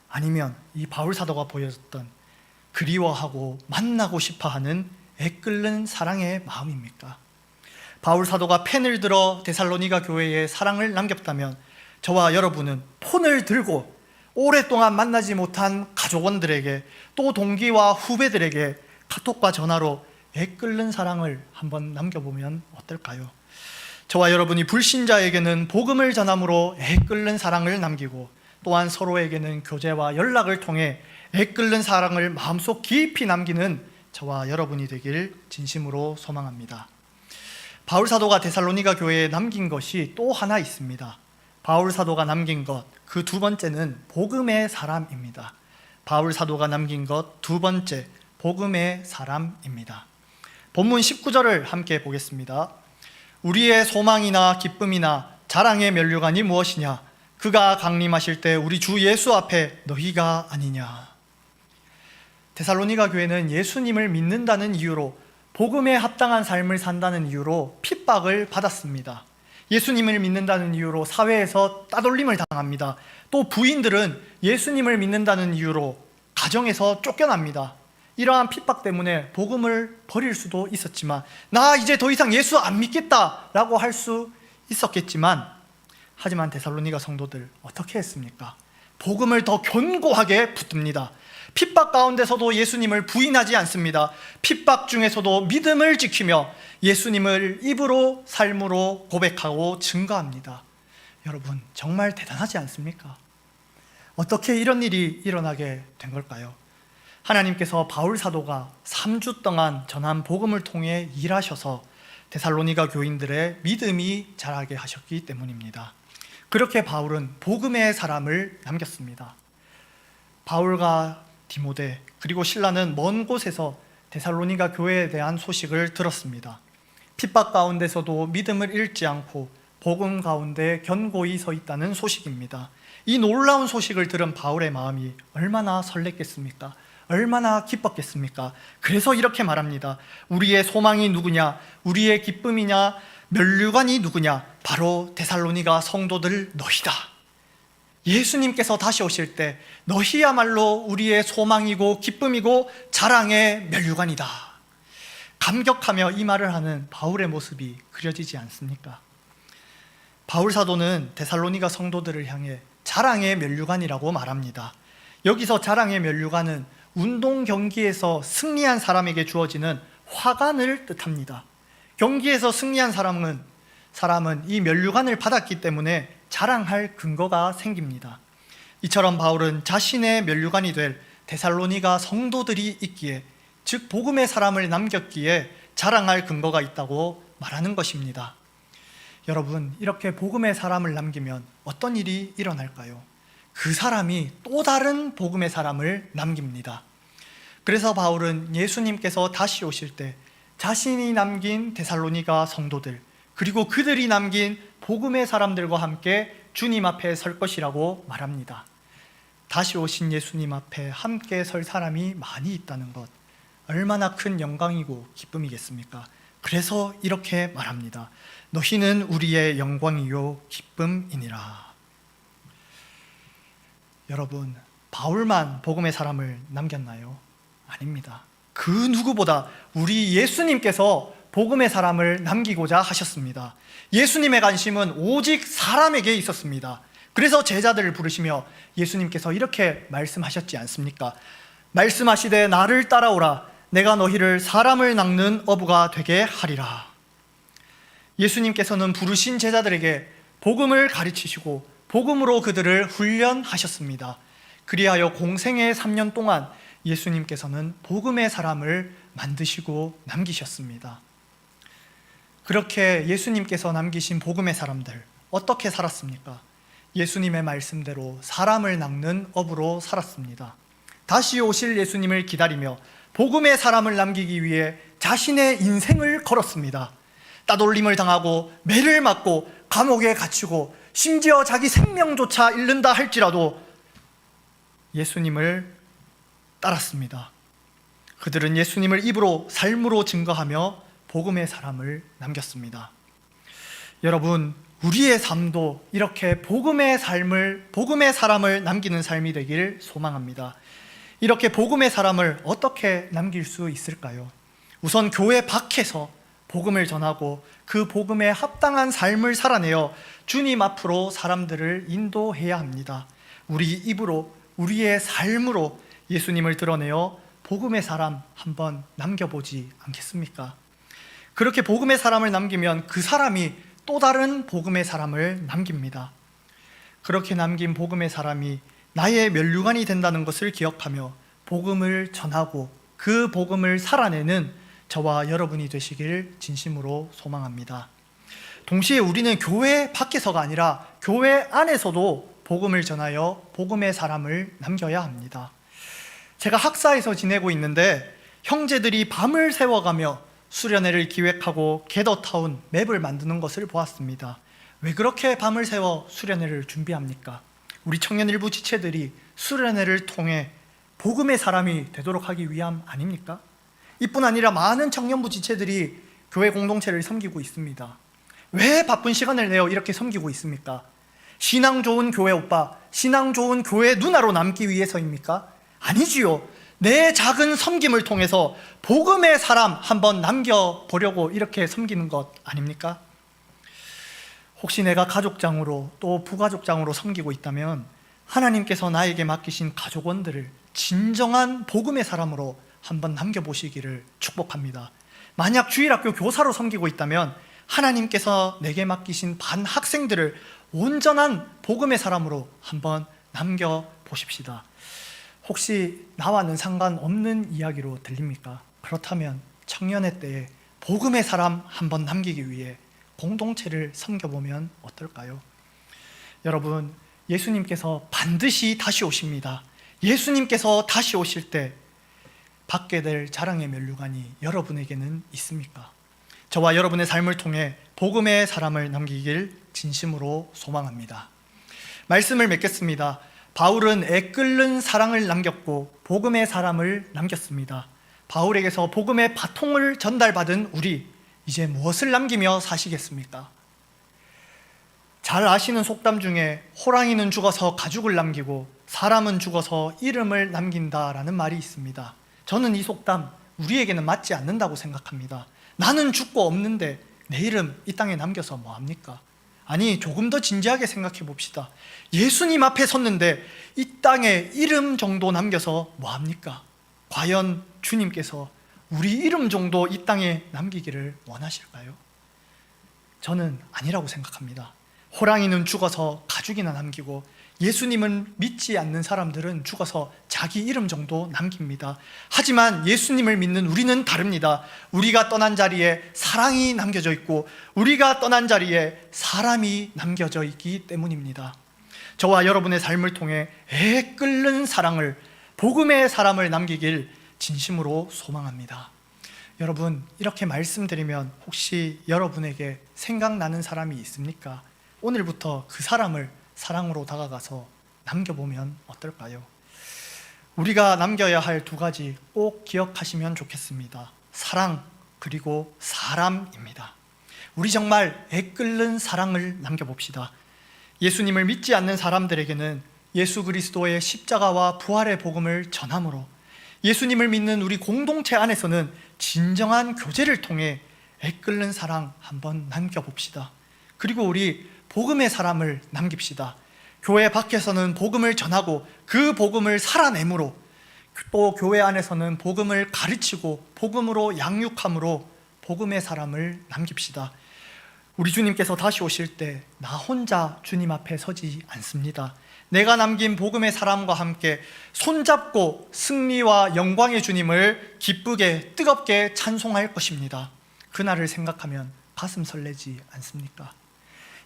아니면 이 바울 사도가 보여줬던 그리워하고 만나고 싶어하는 애끓는 사랑의 마음입니까? 바울 사도가 펜을 들어 데살로니가 교회에 사랑을 남겼다면 저와 여러분은 폰을 들고 오랫동안 만나지 못한 가족원들에게, 또 동기와 후배들에게 카톡과 전화로 애끓는 사랑을 한번 남겨보면 어떨까요? 저와 여러분이 불신자에게는 복음을 전함으로 애끓는 사랑을 남기고, 또한 서로에게는 교제와 연락을 통해 애끓는 사랑을 마음속 깊이 남기는 저와 여러분이 되길 진심으로 소망합니다. 바울 사도가 데살로니가 교회에 남긴 것이 또 하나 있습니다. 바울 사도가 남긴 것, 그 두 번째는 복음의 사람입니다. 바울 사도가 남긴 것 두 번째, 복음의 사람입니다. 본문 19절을 함께 보겠습니다. 우리의 소망이나 기쁨이나 자랑의 면류관이 무엇이냐? 그가 강림하실 때 우리 주 예수 앞에 너희가 아니냐? 데살로니가 교회는 예수님을 믿는다는 이유로, 복음에 합당한 삶을 산다는 이유로 핍박을 받았습니다. 예수님을 믿는다는 이유로 사회에서 따돌림을 당합니다. 또 부인들은 예수님을 믿는다는 이유로 가정에서 쫓겨납니다. 이러한 핍박 때문에 복음을 버릴 수도 있었지만, 나 이제 더 이상 예수 안 믿겠다 라고 할 수 있었겠지만, 하지만 데살로니가 성도들 어떻게 했습니까? 복음을 더 견고하게 붙듭니다. 핍박 가운데서도 예수님을 부인하지 않습니다. 핍박 중에서도 믿음을 지키며 예수님을 입으로, 삶으로 고백하고 증거합니다. 여러분, 정말 대단하지 않습니까? 어떻게 이런 일이 일어나게 된 걸까요? 하나님께서 바울 사도가 3주 동안 전한 복음을 통해 일하셔서 데살로니가 교인들의 믿음이 자라게 하셨기 때문입니다. 그렇게 바울은 복음의 사람을 남겼습니다. 바울과 디모데 그리고 실라는 먼 곳에서 데살로니가 교회에 대한 소식을 들었습니다. 핍박 가운데서도 믿음을 잃지 않고 복음 가운데 견고히 서 있다는 소식입니다. 이 놀라운 소식을 들은 바울의 마음이 얼마나 설렜겠습니까? 얼마나 기뻤겠습니까? 그래서 이렇게 말합니다. 우리의 소망이 누구냐? 우리의 기쁨이냐? 면류관이 누구냐? 바로 데살로니가 성도들 너희다. 예수님께서 다시 오실 때 너희야말로 우리의 소망이고 기쁨이고 자랑의 면류관이다. 감격하며 이 말을 하는 바울의 모습이 그려지지 않습니까? 바울 사도는 데살로니가 성도들을 향해 자랑의 면류관이라고 말합니다. 여기서 자랑의 면류관은 운동 경기에서 승리한 사람에게 주어지는 화관을 뜻합니다. 경기에서 승리한 사람은 이 면류관을 받았기 때문에 자랑할 근거가 생깁니다. 이처럼 바울은 자신의 면류관이 될 데살로니가 성도들이 있기에, 즉 복음의 사람을 남겼기에 자랑할 근거가 있다고 말하는 것입니다. 여러분, 이렇게 복음의 사람을 남기면 어떤 일이 일어날까요? 그 사람이 또 다른 복음의 사람을 남깁니다. 그래서 바울은 예수님께서 다시 오실 때 자신이 남긴 데살로니가 성도들, 그리고 그들이 남긴 복음의 사람들과 함께 주님 앞에 설 것이라고 말합니다. 다시 오신 예수님 앞에 함께 설 사람이 많이 있다는 것, 얼마나 큰 영광이고 기쁨이겠습니까? 그래서 이렇게 말합니다. 너희는 우리의 영광이요 기쁨이니라. 여러분, 바울만 복음의 사람을 남겼나요? 아닙니다. 그 누구보다 우리 예수님께서 복음의 사람을 남기고자 하셨습니다. 예수님의 관심은 오직 사람에게 있었습니다. 그래서 제자들을 부르시며 예수님께서 이렇게 말씀하셨지 않습니까? 말씀하시되 나를 따라오라. 내가 너희를 사람을 낚는 어부가 되게 하리라. 예수님께서는 부르신 제자들에게 복음을 가르치시고 복음으로 그들을 훈련하셨습니다. 그리하여 공생의 3년 동안 예수님께서는 복음의 사람을 만드시고 남기셨습니다. 그렇게 예수님께서 남기신 복음의 사람들 어떻게 살았습니까? 예수님의 말씀대로 사람을 낚는 어부로 살았습니다. 다시 오실 예수님을 기다리며 복음의 사람을 남기기 위해 자신의 인생을 걸었습니다. 따돌림을 당하고 매를 맞고 감옥에 갇히고 심지어 자기 생명조차 잃는다 할지라도 예수님을 따랐습니다. 그들은 예수님을 입으로 삶으로 증거하며 복음의 사람을 남겼습니다. 여러분, 우리의 삶도 이렇게 복음의 사람을 남기는 삶이 되길 소망합니다. 이렇게 복음의 사람을 어떻게 남길 수 있을까요? 우선 교회 밖에서 복음을 전하고 그 복음에 합당한 삶을 살아내어 주님 앞으로 사람들을 인도해야 합니다. 우리 입으로, 우리의 삶으로 예수님을 드러내어 복음의 사람 한번 남겨보지 않겠습니까? 그렇게 복음의 사람을 남기면 그 사람이 또 다른 복음의 사람을 남깁니다. 그렇게 남긴 복음의 사람이 나의 면류관이 된다는 것을 기억하며 복음을 전하고 그 복음을 살아내는 저와 여러분이 되시길 진심으로 소망합니다. 동시에 우리는 교회 밖에서가 아니라 교회 안에서도 복음을 전하여 복음의 사람을 남겨야 합니다. 제가 학사에서 지내고 있는데 형제들이 밤을 새워가며 수련회를 기획하고 게더타운 맵을 만드는 것을 보았습니다. 왜 그렇게 밤을 새워 수련회를 준비합니까? 우리 청년일부 지체들이 수련회를 통해 복음의 사람이 되도록 하기 위함 아닙니까? 이뿐 아니라 많은 청년부 지체들이 교회 공동체를 섬기고 있습니다. 왜 바쁜 시간을 내어 이렇게 섬기고 있습니까? 신앙 좋은 교회 오빠, 신앙 좋은 교회 누나로 남기 위해서입니까? 아니지요. 내 작은 섬김을 통해서 복음의 사람 한번 남겨보려고 이렇게 섬기는 것 아닙니까? 혹시 내가 가족장으로 또 부가족장으로 섬기고 있다면 하나님께서 나에게 맡기신 가족원들을 진정한 복음의 사람으로 한번 남겨보시기를 축복합니다. 만약 주일학교 교사로 섬기고 있다면 하나님께서 내게 맡기신 반 학생들을 온전한 복음의 사람으로 한번 남겨보십시다. 혹시 나와는 상관없는 이야기로 들립니까? 그렇다면 청년회 때에 복음의 사람 한번 남기기 위해 공동체를 섬겨보면 어떨까요? 여러분, 예수님께서 반드시 다시 오십니다. 예수님께서 다시 오실 때 받게 될 자랑의 면류관이 여러분에게는 있습니까? 저와 여러분의 삶을 통해 복음의 사람을 남기길 진심으로 소망합니다. 말씀을 맺겠습니다. 바울은 애끓는 사랑을 남겼고 복음의 사람을 남겼습니다. 바울에게서 복음의 바통을 전달받은 우리, 이제 무엇을 남기며 사시겠습니까? 잘 아시는 속담 중에 호랑이는 죽어서 가죽을 남기고 사람은 죽어서 이름을 남긴다라는 말이 있습니다. 저는 이 속담 우리에게는 맞지 않는다고 생각합니다. 나는 죽고 없는데 내 이름 이 땅에 남겨서 뭐합니까? 아니, 조금 더 진지하게 생각해 봅시다. 예수님 앞에 섰는데 이 땅에 이름 정도 남겨서 뭐합니까? 과연 주님께서 우리 이름 정도 이 땅에 남기기를 원하실까요? 저는 아니라고 생각합니다. 호랑이는 죽어서 가죽이나 남기고 예수님을 믿지 않는 사람들은 죽어서 자기 이름 정도 남깁니다. 하지만 예수님을 믿는 우리는 다릅니다. 우리가 떠난 자리에 사랑이 남겨져 있고 우리가 떠난 자리에 사람이 남겨져 있기 때문입니다. 저와 여러분의 삶을 통해 애끓는 사랑을, 복음의 사람을 남기길 진심으로 소망합니다. 여러분, 이렇게 말씀드리면 혹시 여러분에게 생각나는 사람이 있습니까? 오늘부터 그 사람을 사랑으로 다가가서 남겨보면 어떨까요? 우리가 남겨야 할 두 가지 꼭 기억하시면 좋겠습니다. 사랑 그리고 사람입니다. 우리 정말 애끓는 사랑을 남겨봅시다. 예수님을 믿지 않는 사람들에게는 예수 그리스도의 십자가와 부활의 복음을 전함으로, 예수님을 믿는 우리 공동체 안에서는 진정한 교제를 통해 애끓는 사랑 한번 남겨봅시다. 그리고 우리 복음의 사람을 남깁시다. 교회 밖에서는 복음을 전하고 그 복음을 살아내므로, 또 교회 안에서는 복음을 가르치고 복음으로 양육함으로 복음의 사람을 남깁시다. 우리 주님께서 다시 오실 때 나 혼자 주님 앞에 서지 않습니다. 내가 남긴 복음의 사람과 함께 손잡고 승리와 영광의 주님을 기쁘게 뜨겁게 찬송할 것입니다. 그날을 생각하면 가슴 설레지 않습니까?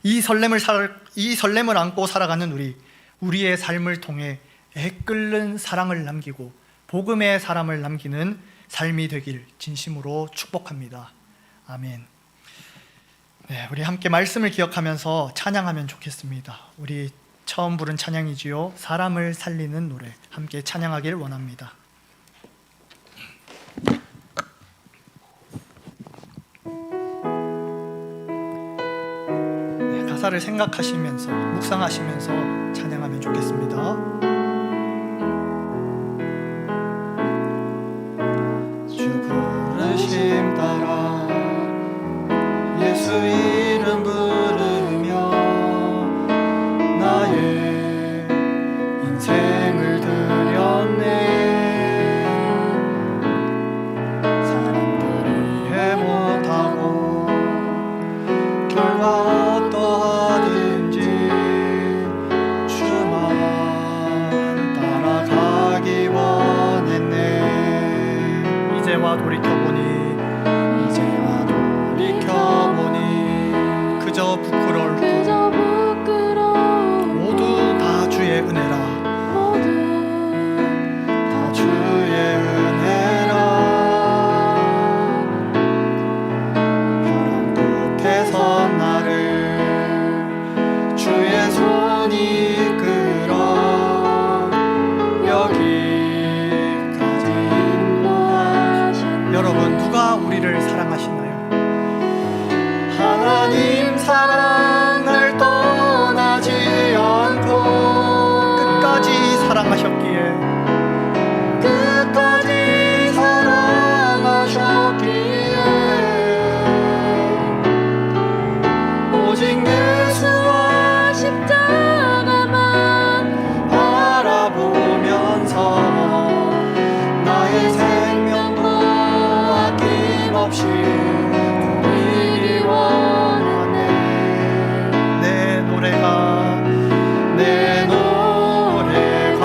이 설렘을 안고 살아가는 우리의 삶을 통해 애끓는 사랑을 남기고 복음의 사람을 남기는 삶이 되길 진심으로 축복합니다. 아멘. 네, 우리 함께 말씀을 기억하면서 찬양하면 좋겠습니다. 우리 처음 부른 찬양이지요. 사람을 살리는 노래 함께 찬양하길 원합니다. 네, 가사를 생각하시면서 묵상하시면서 찬양하면 좋겠습니다. 주 부르심 따라 예수 이름 부르며 나의 인생을 드렸네. 사람들이 이해 못하고 결과 어떠하든지 주만 따라가기 원했네. 이제와 돌이켜보니 그저 부끄러울 뿐 모두 다 주의 은혜라. 다 주의 은혜라. 벼랑 끝에 선 나를 주의 손이 이끌어 여기까지 인도하셨네. 여러분, 누가 우리를 사랑하시나요? 하나님 사랑 날 떠나지 않고 끝까지 사랑하셨기에 오직 예수와 십자가만 바라보면서 나의 생명도 아낌없이 내 노래가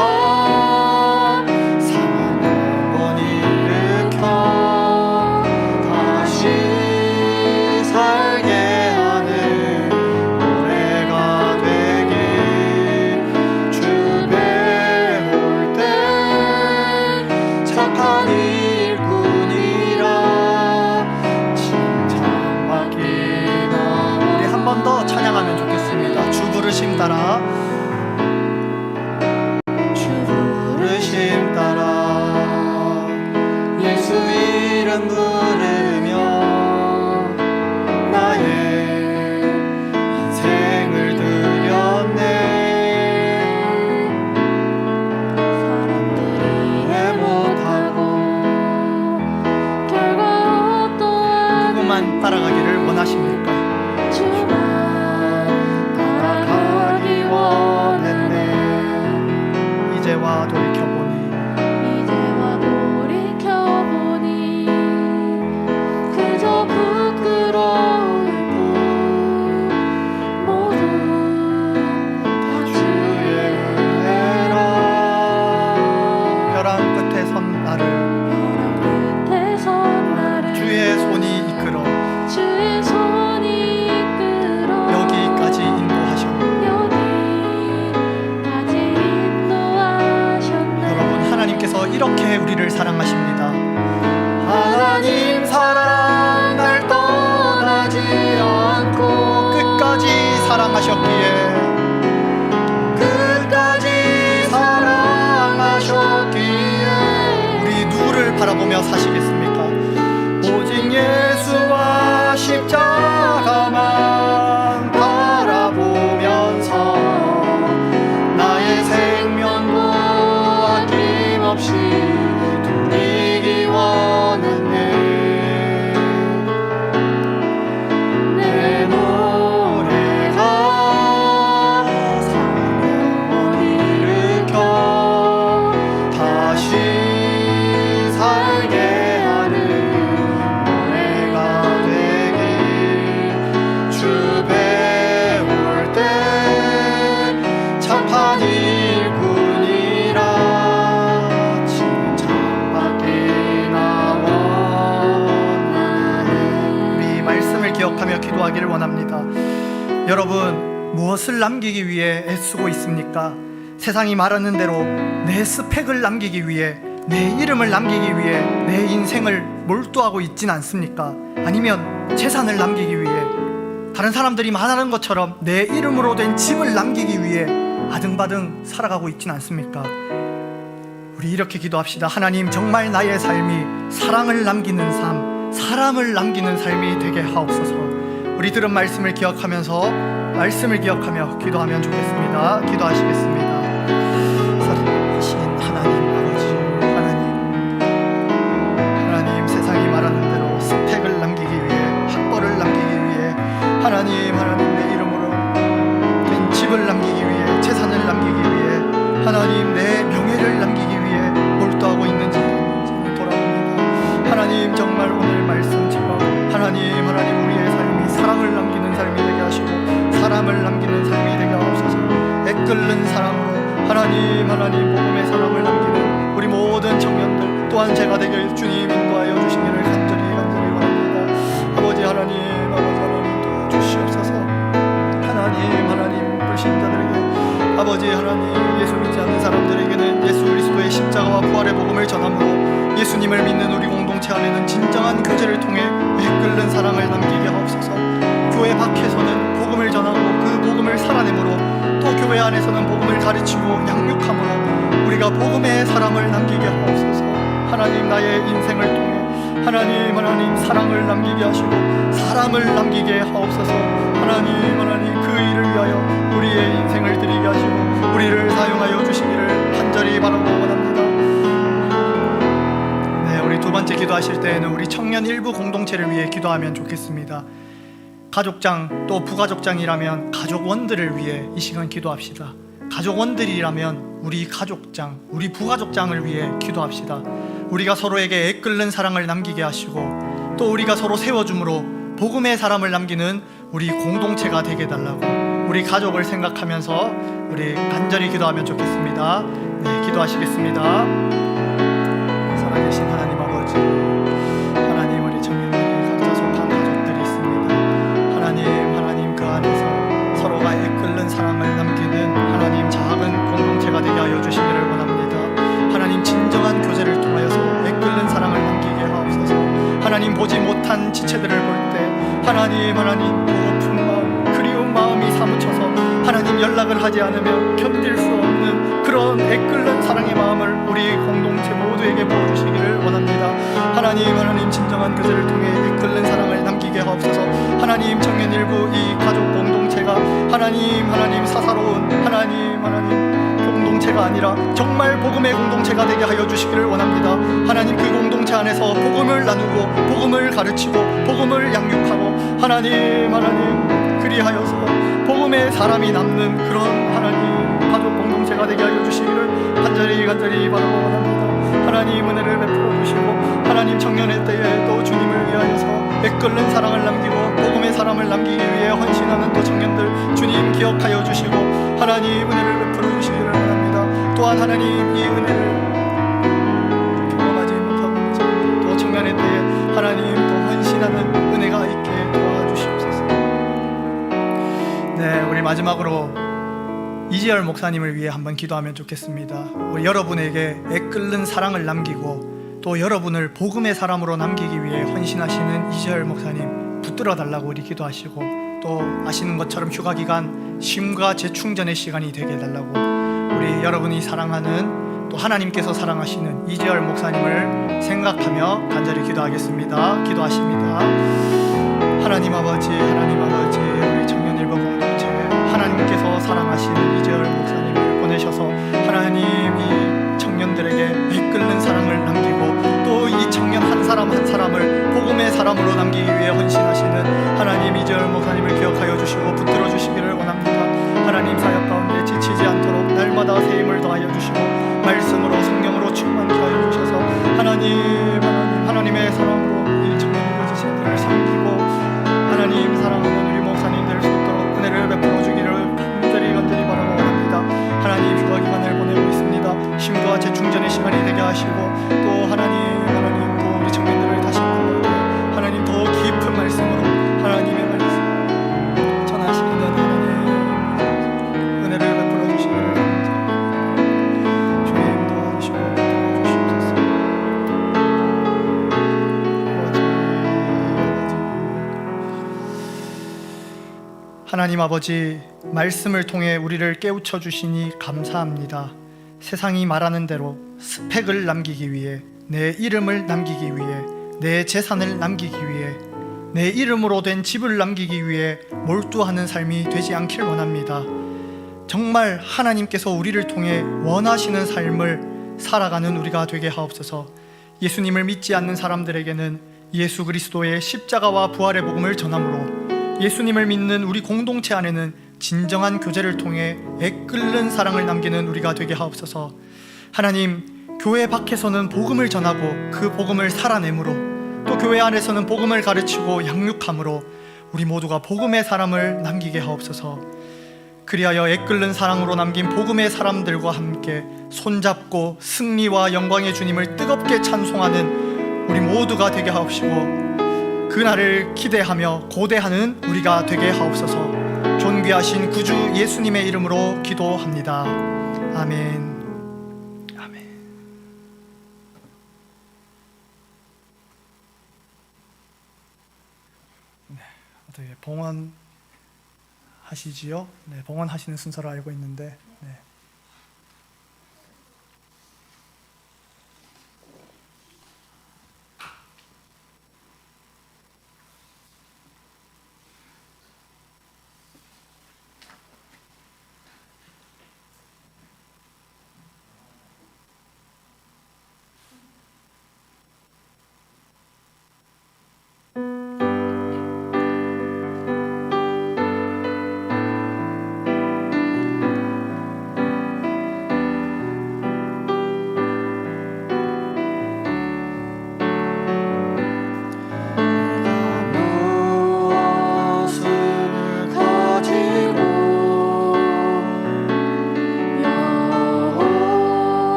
상한 영혼 일으켜 다시 살게 하는 노래가 되길. 주 배울 때 착한 일꾼이라 칭찬받기나. 우리 한 번 더 찬양하면 좋겠습니다. 주 부르심 따라 따라 예수 이름 부르며 나의 인생을 드렸네. 사람들이 이해 못하고 결과 어떠한 누구만 따라가기를 원하십니까? 주만 따라가기 원했네. 이제와 돌이켜보니 그저 부끄러울 뿐 모두 다 주의 은혜라. 벼랑 끝에 선 나를 주의 손이 이끌어 여기까지 인도하셨네. 여러분, 하나님께서 이렇게 우리를 사랑하십니다. 하나님 사랑 날 떠나지 않고 끝까지 사랑하셨기에 우리 누구를 바라보며 사시겠습니까? 오직 예수와 십자가만 바라보면서 나의 생명도 아낌없이 드리기 원했네. 내 노래가 상한 영혼 일으켜 다시 살게 하는 노래가 되길. 주 배울 때 착한 일꾼이라 칭찬받기나 원하네. 우리 말씀을 기억하며 기도하기를 원합니다. 여러분, 무엇을 남기기 위해 애쓰고 있습니까? 세상이 말하는 대로 내 스펙을 남기기 위해, 내 이름을 남기기 위해 내 인생을 몰두하고 있진 않습니까? 아니면 재산을 남기기 위해 다른 사람들이 말하는 것처럼 내 이름으로 된 집을 남기기 위해 아등바등 살아가고 있진 않습니까? 우리 이렇게 기도합시다. 하나님, 정말 나의 삶이 사랑을 남기는 삶, 사람을 남기는 삶이 되게 하옵소서. 우리 들은 말씀을 기억하면서 말씀을 기억하며 기도하면 좋겠습니다. 기도하시겠습니다. 살아계신 하나님 아버지, 하나님 세상이 말하는 대로 스펙을 남기기 위해, 학벌을 남기기 위해, 하나님 내 이름으로 된 집을 남기기 위해, 재산을 남기기 위해, 하나님 내 명예를 남기기 위해 몰두하고 있는지 돌아봅니다. 하나님, 정말 오늘 말씀처럼 하나님 우리의 삶이 사랑을 남기는 삶이 되게 하시고 사람을 남기는 삶이 되게 하옵소서. 애끓는 사랑으로 하나님 복음의 사랑을 남기는 우리 모든 청년들 또한 제가 되길 주님 인도하여 주시기를 간절히 원합니다. 아버지 하나님 도와주시옵소서. 하나님 불신자들에게, 아버지 하나님 예수 믿지 않는 사람들에게는 예수 그리스도의 십자가와 부활의 복음을 전함으로 예수님을 믿는 우리 공동체 안에는 진정한 교제를 통해 애끓는 사랑을 남기게 하옵소서. 교회 밖에서는 복음을 전하고 그 복음을 살아내므로, 또 교회 안에서는 복음을 가르치고 양육함으로 우리가 복음의 사람을 남기게 하옵소서. 하나님, 나의 인생을 통해 하나님 사랑을 남기게 하시고 사람을 남기게 하옵소서. 하나님 그 일을 위하여 우리의 인생을 드리게 하시고 우리를 사용하여 주시기를 간절히 바라고 원합니다. 네, 우리 두 번째 기도하실 때에는 우리 청년 일부 공동체를 위해 기도하면 좋겠습니다. 가족장 또 부가족장이라면 가족원들을 위해 이 시간 기도합시다. 가족원들이라면 우리 가족장, 우리 부가족장을 위해 기도합시다. 우리가 서로에게 애끓는 사랑을 남기게 하시고 또 우리가 서로 세워줌으로 복음의 사람을 남기는 우리 공동체가 되게 해달라고 우리 가족을 생각하면서 우리 간절히 기도하면 좋겠습니다. 네, 기도하시겠습니다. 살아계신 하나님 아버지, 하나님 우리 청년들이 각자 속한 가족들이 있습니다. 하나님 그 안에서 서로가 애끓는 사랑을 남기는 하나님 작은 공동체가 되게 하여 주시기를 원합니다. 하나님, 진정한 교제를 통하여서 애끓는 사랑을 남기게 하옵소서. 하나님, 보지 못한 지체들을 볼 때 하나님 고픈 마음, 그리운 마음이 사무쳐서 하나님 연락을 하지 않으면 견딜 수 없는 그런 애끓는 사랑의 마음을 우리 공동체 모두에게 부어주시기를 원합니다. 하나님 진정한 교제를 통해 애끓는 사랑을 남기게 하옵소서. 하나님, 청년 일부 이 가족 공동체가 하나님 사사로운 하나님 공동체가 아니라 정말 복음의 공동체가 되게 하여 주시기를 원합니다. 하나님, 그 공동체 안에서 복음을 나누고 복음을 가르치고 복음을 양육하고 하나님 그리하여서 복음의 사람이 남는 그런 하나님 가족 공동체가 되게 하여 주시기를 간절히 바라고 원합니다. 하나님, 은혜를 베풀어 주시고 하나님, 청년의 때에 또 주님을 위하여서 애끓는 사랑을 남기고 복음의 사람을 남기기 위해 헌신하는 또 청년들 주님 기억하여 주시고 하나님, 은혜를 베풀어 주시기를 원합니다. 또한 하나님, 이 은혜를 경험하지 못하고 있는 또 청년의 때에 하나님 또 헌신하는 은혜가 있게 도와주시옵소서. 네, 우리 마지막으로 이지열 목사님을 위해 한번 기도하면 좋겠습니다. 우리 여러분에게 애끓는 사랑을 남기고 또 여러분을 복음의 사람으로 남기기 위해 헌신하시는 이지열 목사님 붙들어 달라고 우리 기도하시고, 또 아시는 것처럼 휴가 기간 쉼과 재충전의 시간이 되게 해달라고 우리 여러분이 사랑하는 또 하나님께서 사랑하시는 이지열 목사님을 생각하며 간절히 기도하겠습니다. 기도하십니다. 하나님 아버지, 우리 청년 일부 공동체 하나님께서 사랑하시는 이지열 목사님을 보내셔서 하나님 이 청년들에게 애끓는 사랑을 남기고 또 이 청년 한 사람 한 사람을 복음의 사람으로 남기기 위해 헌신하시는 하나님 이지열 목사님을 기억하여 주시고 붙들어 주시기를 원합니다. 하나님, 사역 가운데 지치지 않도록 날마다 새 힘을 더하여 주시고 말씀으로 성령으로 충만케 하여 주셔서 하나님의 사랑으로 이 청년과 지체들을 섬기고 하나님 사랑하는 우리 목사님들 속도록 은혜를 베풀어 주기를 간절히 바라고 원합니다. 하나님, 휴가 기간을 보내고 있습니다. 쉼과 재충전의 시간이 되게 하시고 또 하나님 또 우리 청년들을 다시 만날 때 하나님 더 깊은 말씀으로 하나님의 말씀 전하시는 하나님 은혜를 베풀어 주시기를 하나님 아버지, 말씀을 통해 우리를 깨우쳐 주시니 감사합니다. 세상이 말하는 대로 스펙을 남기기 위해, 내 이름을 남기기 위해, 내 재산을 남기기 위해, 내 이름으로 된 집을 남기기 위해 몰두하는 삶이 되지 않길 원합니다. 정말 하나님께서 우리를 통해 원하시는 삶을 살아가는 우리가 되게 하옵소서. 예수님을 믿지 않는 사람들에게는 예수 그리스도의 십자가와 부활의 복음을 전함으로, 예수님을 믿는 우리 공동체 안에는 진정한 교제를 통해 애끓는 사랑을 남기는 우리가 되게 하옵소서. 하나님, 교회 밖에서는 복음을 전하고 그 복음을 살아내므로, 또 교회 안에서는 복음을 가르치고 양육함으로 우리 모두가 복음의 사람을 남기게 하옵소서. 그리하여 애끓는 사랑으로 남긴 복음의 사람들과 함께 손잡고 승리와 영광의 주님을 뜨겁게 찬송하는 우리 모두가 되게 하옵시고, 그날을 기대하며 고대하는 우리가 되게 하옵소서. 존귀하신 구주 예수님의 이름으로 기도합니다. 아멘. 아멘. 네, 어떻게 봉헌 하시지요? 네, 봉헌 하시는 순서로 알고 있는데, 네.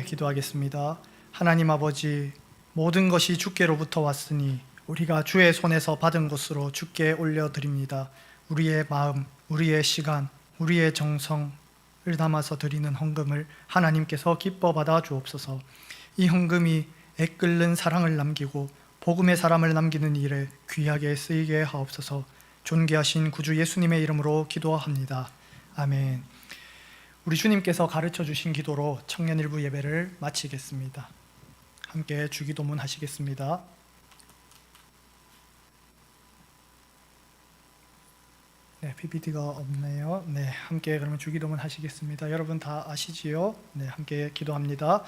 기도하겠습니다. 하나님 아버지, 모든 것이 주께로부터 왔으니 우리가 주의 손에서 받은 것으로 주께 올려드립니다. 우리의 마음, 우리의 시간, 우리의 정성을 담아서 드리는 헌금을 하나님께서 기뻐 받아 주옵소서. 이 헌금이 애끓는 사랑을 남기고 복음의 사람을 남기는 일에 귀하게 쓰이게 하옵소서. 존귀하신 구주 예수님의 이름으로 기도합니다. 아멘. 우리 주님께서 가르쳐 주신 기도로 청년 일부 예배를 마치겠습니다. 함께 주기도문 하시겠습니다. 네, PPT가 없네요. 네, 함께 그러면 주기도문 하시겠습니다. 여러분 다 아시지요? 네, 함께 기도합니다.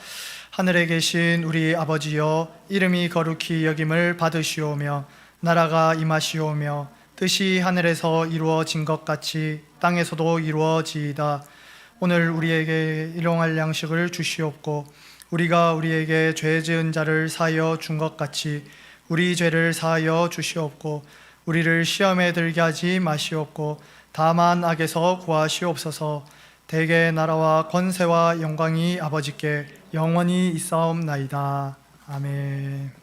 하늘에 계신 우리 아버지여, 이름이 거룩히 여김을 받으시오며 나라가 임하시오며 뜻이 하늘에서 이루어진 것 같이 땅에서도 이루어지이다. 오늘 우리에게 일용할 양식을 주시옵고 우리가 우리에게 죄 지은 자를 사하여 준 것 같이 우리 죄를 사하여 주시옵고 우리를 시험에 들게 하지 마시옵고 다만 악에서 구하시옵소서. 대개 나라와 권세와 영광이 아버지께 영원히 있사옵나이다. 아멘.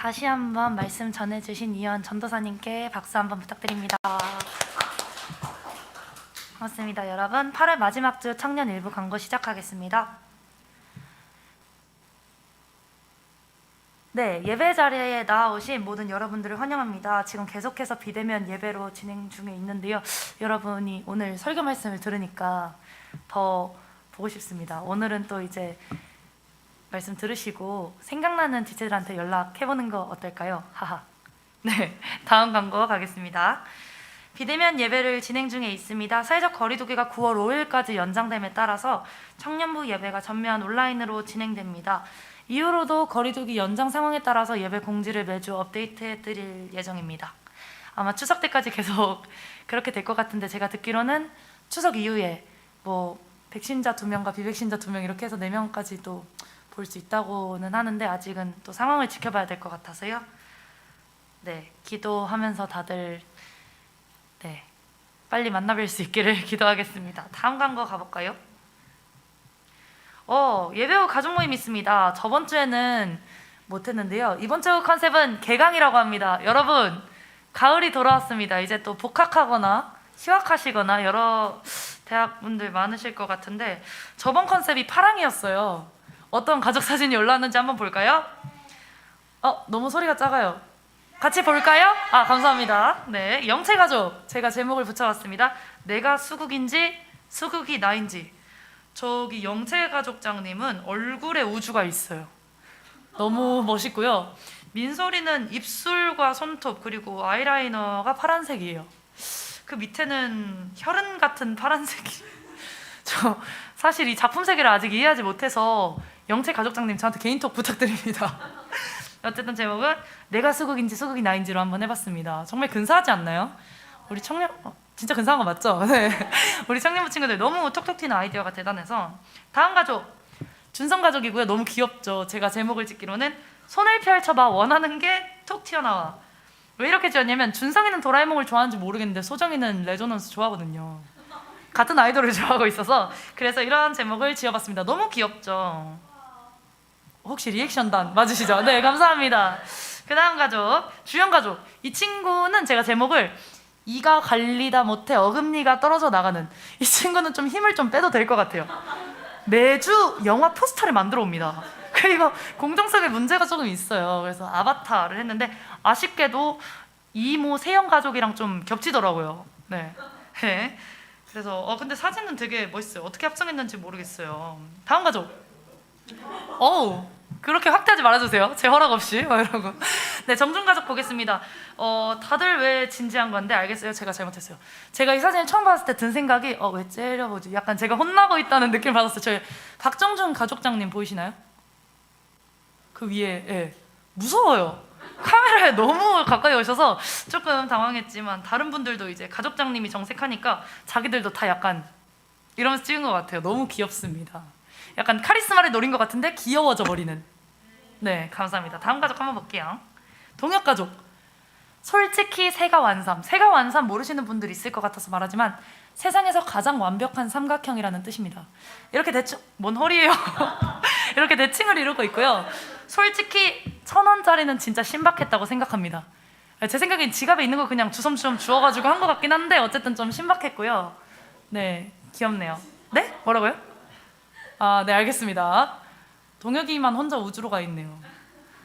다시 한번 말씀 전해주신 이현 전도사님께 박수 한번 부탁드립니다. 반갑습니다, 여러분. 8월 마지막 주 청년 일부 광고 시작하겠습니다. 네, 예배 자리에 나오신 모든 여러분들을 환영합니다. 지금 계속해서 비대면 예배로 진행 중에 있는데요. 여러분이 오늘 설교 말씀을 들으니까 더 보고 싶습니다. 오늘은 또 이제 말씀 들으시고 생각나는 지체들한테 연락해보는 거 어떨까요? 하하. 네, 다음 광고 가겠습니다. 비대면 예배를 진행 중에 있습니다. 사회적 거리두기가 9월 5일까지 연장됨에 따라서 청년부 예배가 전면 온라인으로 진행됩니다. 이후로도 거리두기 연장 상황에 따라서 예배 공지를 매주 업데이트해 드릴 예정입니다. 아마 추석 때까지 계속 그렇게 될 것 같은데, 제가 듣기로는 추석 이후에 뭐 백신자 2명과 비백신자 2명 이렇게 해서 4명까지도 볼 수 있다고는 하는데, 아직은 또 상황을 지켜봐야 될 것 같아서요. 네, 기도하면서 다들 빨리 만나뵐 수 있기를 기도하겠습니다. 다음 광고 가볼까요? 예배 후 가족 모임 있습니다. 저번 주에는 못했는데요. 이번 주 컨셉은 개강이라고 합니다. 여러분, 가을이 돌아왔습니다. 이제 또 복학하거나 휴학하시거나 여러 대학분들 많으실 것 같은데, 저번 컨셉이 파랑이었어요. 어떤 가족 사진이 올라왔는지 한번 볼까요? 너무 소리가 작아요. 같이 볼까요? 감사합니다. 네, 영채가족 제가 제목을 붙여봤습니다. 내가 수국인지 수국이 나인지. 저기 영채가족장님은 얼굴에 우주가 있어요. 너무 멋있고요. 민소리는 입술과 손톱 그리고 아이라이너가 파란색이에요. 그 밑에는 혈흔 같은 파란색이. 저 사실 이 작품 세계를 아직 이해하지 못해서 영채가족장님 저한테 개인톡 부탁드립니다. 어쨌든 제목은 내가 수국인지 수국이 나인지로 한번 해봤습니다. 정말 근사하지 않나요? 우리 청년 진짜 근사한 거 맞죠? 네. 우리 청년부 친구들 너무 톡톡 튀는 아이디어가 대단해서. 다음 가족 준성 가족이고요. 너무 귀엽죠? 제가 제목을 짓기로는 손을 펼쳐봐 원하는 게 톡 튀어나와. 왜 이렇게 지었냐면, 준성이는 도라에몽을 좋아하는지 모르겠는데 소정이는 레조넌스 좋아하거든요. 같은 아이돌을 좋아하고 있어서 그래서 이런 제목을 지어봤습니다. 너무 귀엽죠? 혹시 리액션단 맞으시죠? 네, 감사합니다. 그 다음 가족 주영 가족. 이 친구는 제가 제목을 이가 갈리다 못해 어금니가 떨어져 나가는. 이 친구는 좀 힘을 좀 빼도 될 것 같아요. 매주 영화 포스터를 만들어 옵니다. 그리고 공정성에 문제가 조금 있어요. 그래서 아바타를 했는데 아쉽게도 이모 세영 가족이랑 좀 겹치더라고요. 네. 그래서 근데 사진은 되게 멋있어요. 어떻게 합성했는지 모르겠어요. 다음 가족. 그렇게 확대하지 말아주세요. 제 허락 없이 이러고. 네, 정준 가족 보겠습니다. 다들 왜 진지한 건데 알겠어요. 제가 잘못했어요. 제가 이 사진을 처음 봤을 때 든 생각이 왜 째려보지? 약간 제가 혼나고 있다는 느낌을 받았어요. 저희 박정준 가족장님 보이시나요? 그 위에 무서워요. 카메라에 너무 가까이 오셔서 조금 당황했지만, 다른 분들도 이제 가족장님이 정색하니까 자기들도 다 약간 이러면서 찍은 것 같아요. 너무 귀엽습니다. 약간 카리스마를 노린 것 같은데 귀여워져 버리는. 네, 감사합니다. 다음 가족 한번 볼게요. 동혁 가족. 솔직히 새가 완삼. 새가 완삼 모르시는 분들 있을 것 같아서 말하지만 세상에서 가장 완벽한 삼각형이라는 뜻입니다. 이렇게 대충 뭔 헐이에요. 이렇게 대칭을 이루고 있고요. 솔직히 1,000원짜리는 진짜 신박했다고 생각합니다. 제 생각엔 지갑에 있는 거 그냥 주섬주섬 주워가지고 한 것 같긴 한데 어쨌든 좀 신박했고요. 네, 귀엽네요. 네? 뭐라고요? 네, 알겠습니다. 동혁이만 혼자 우주로 가 있네요.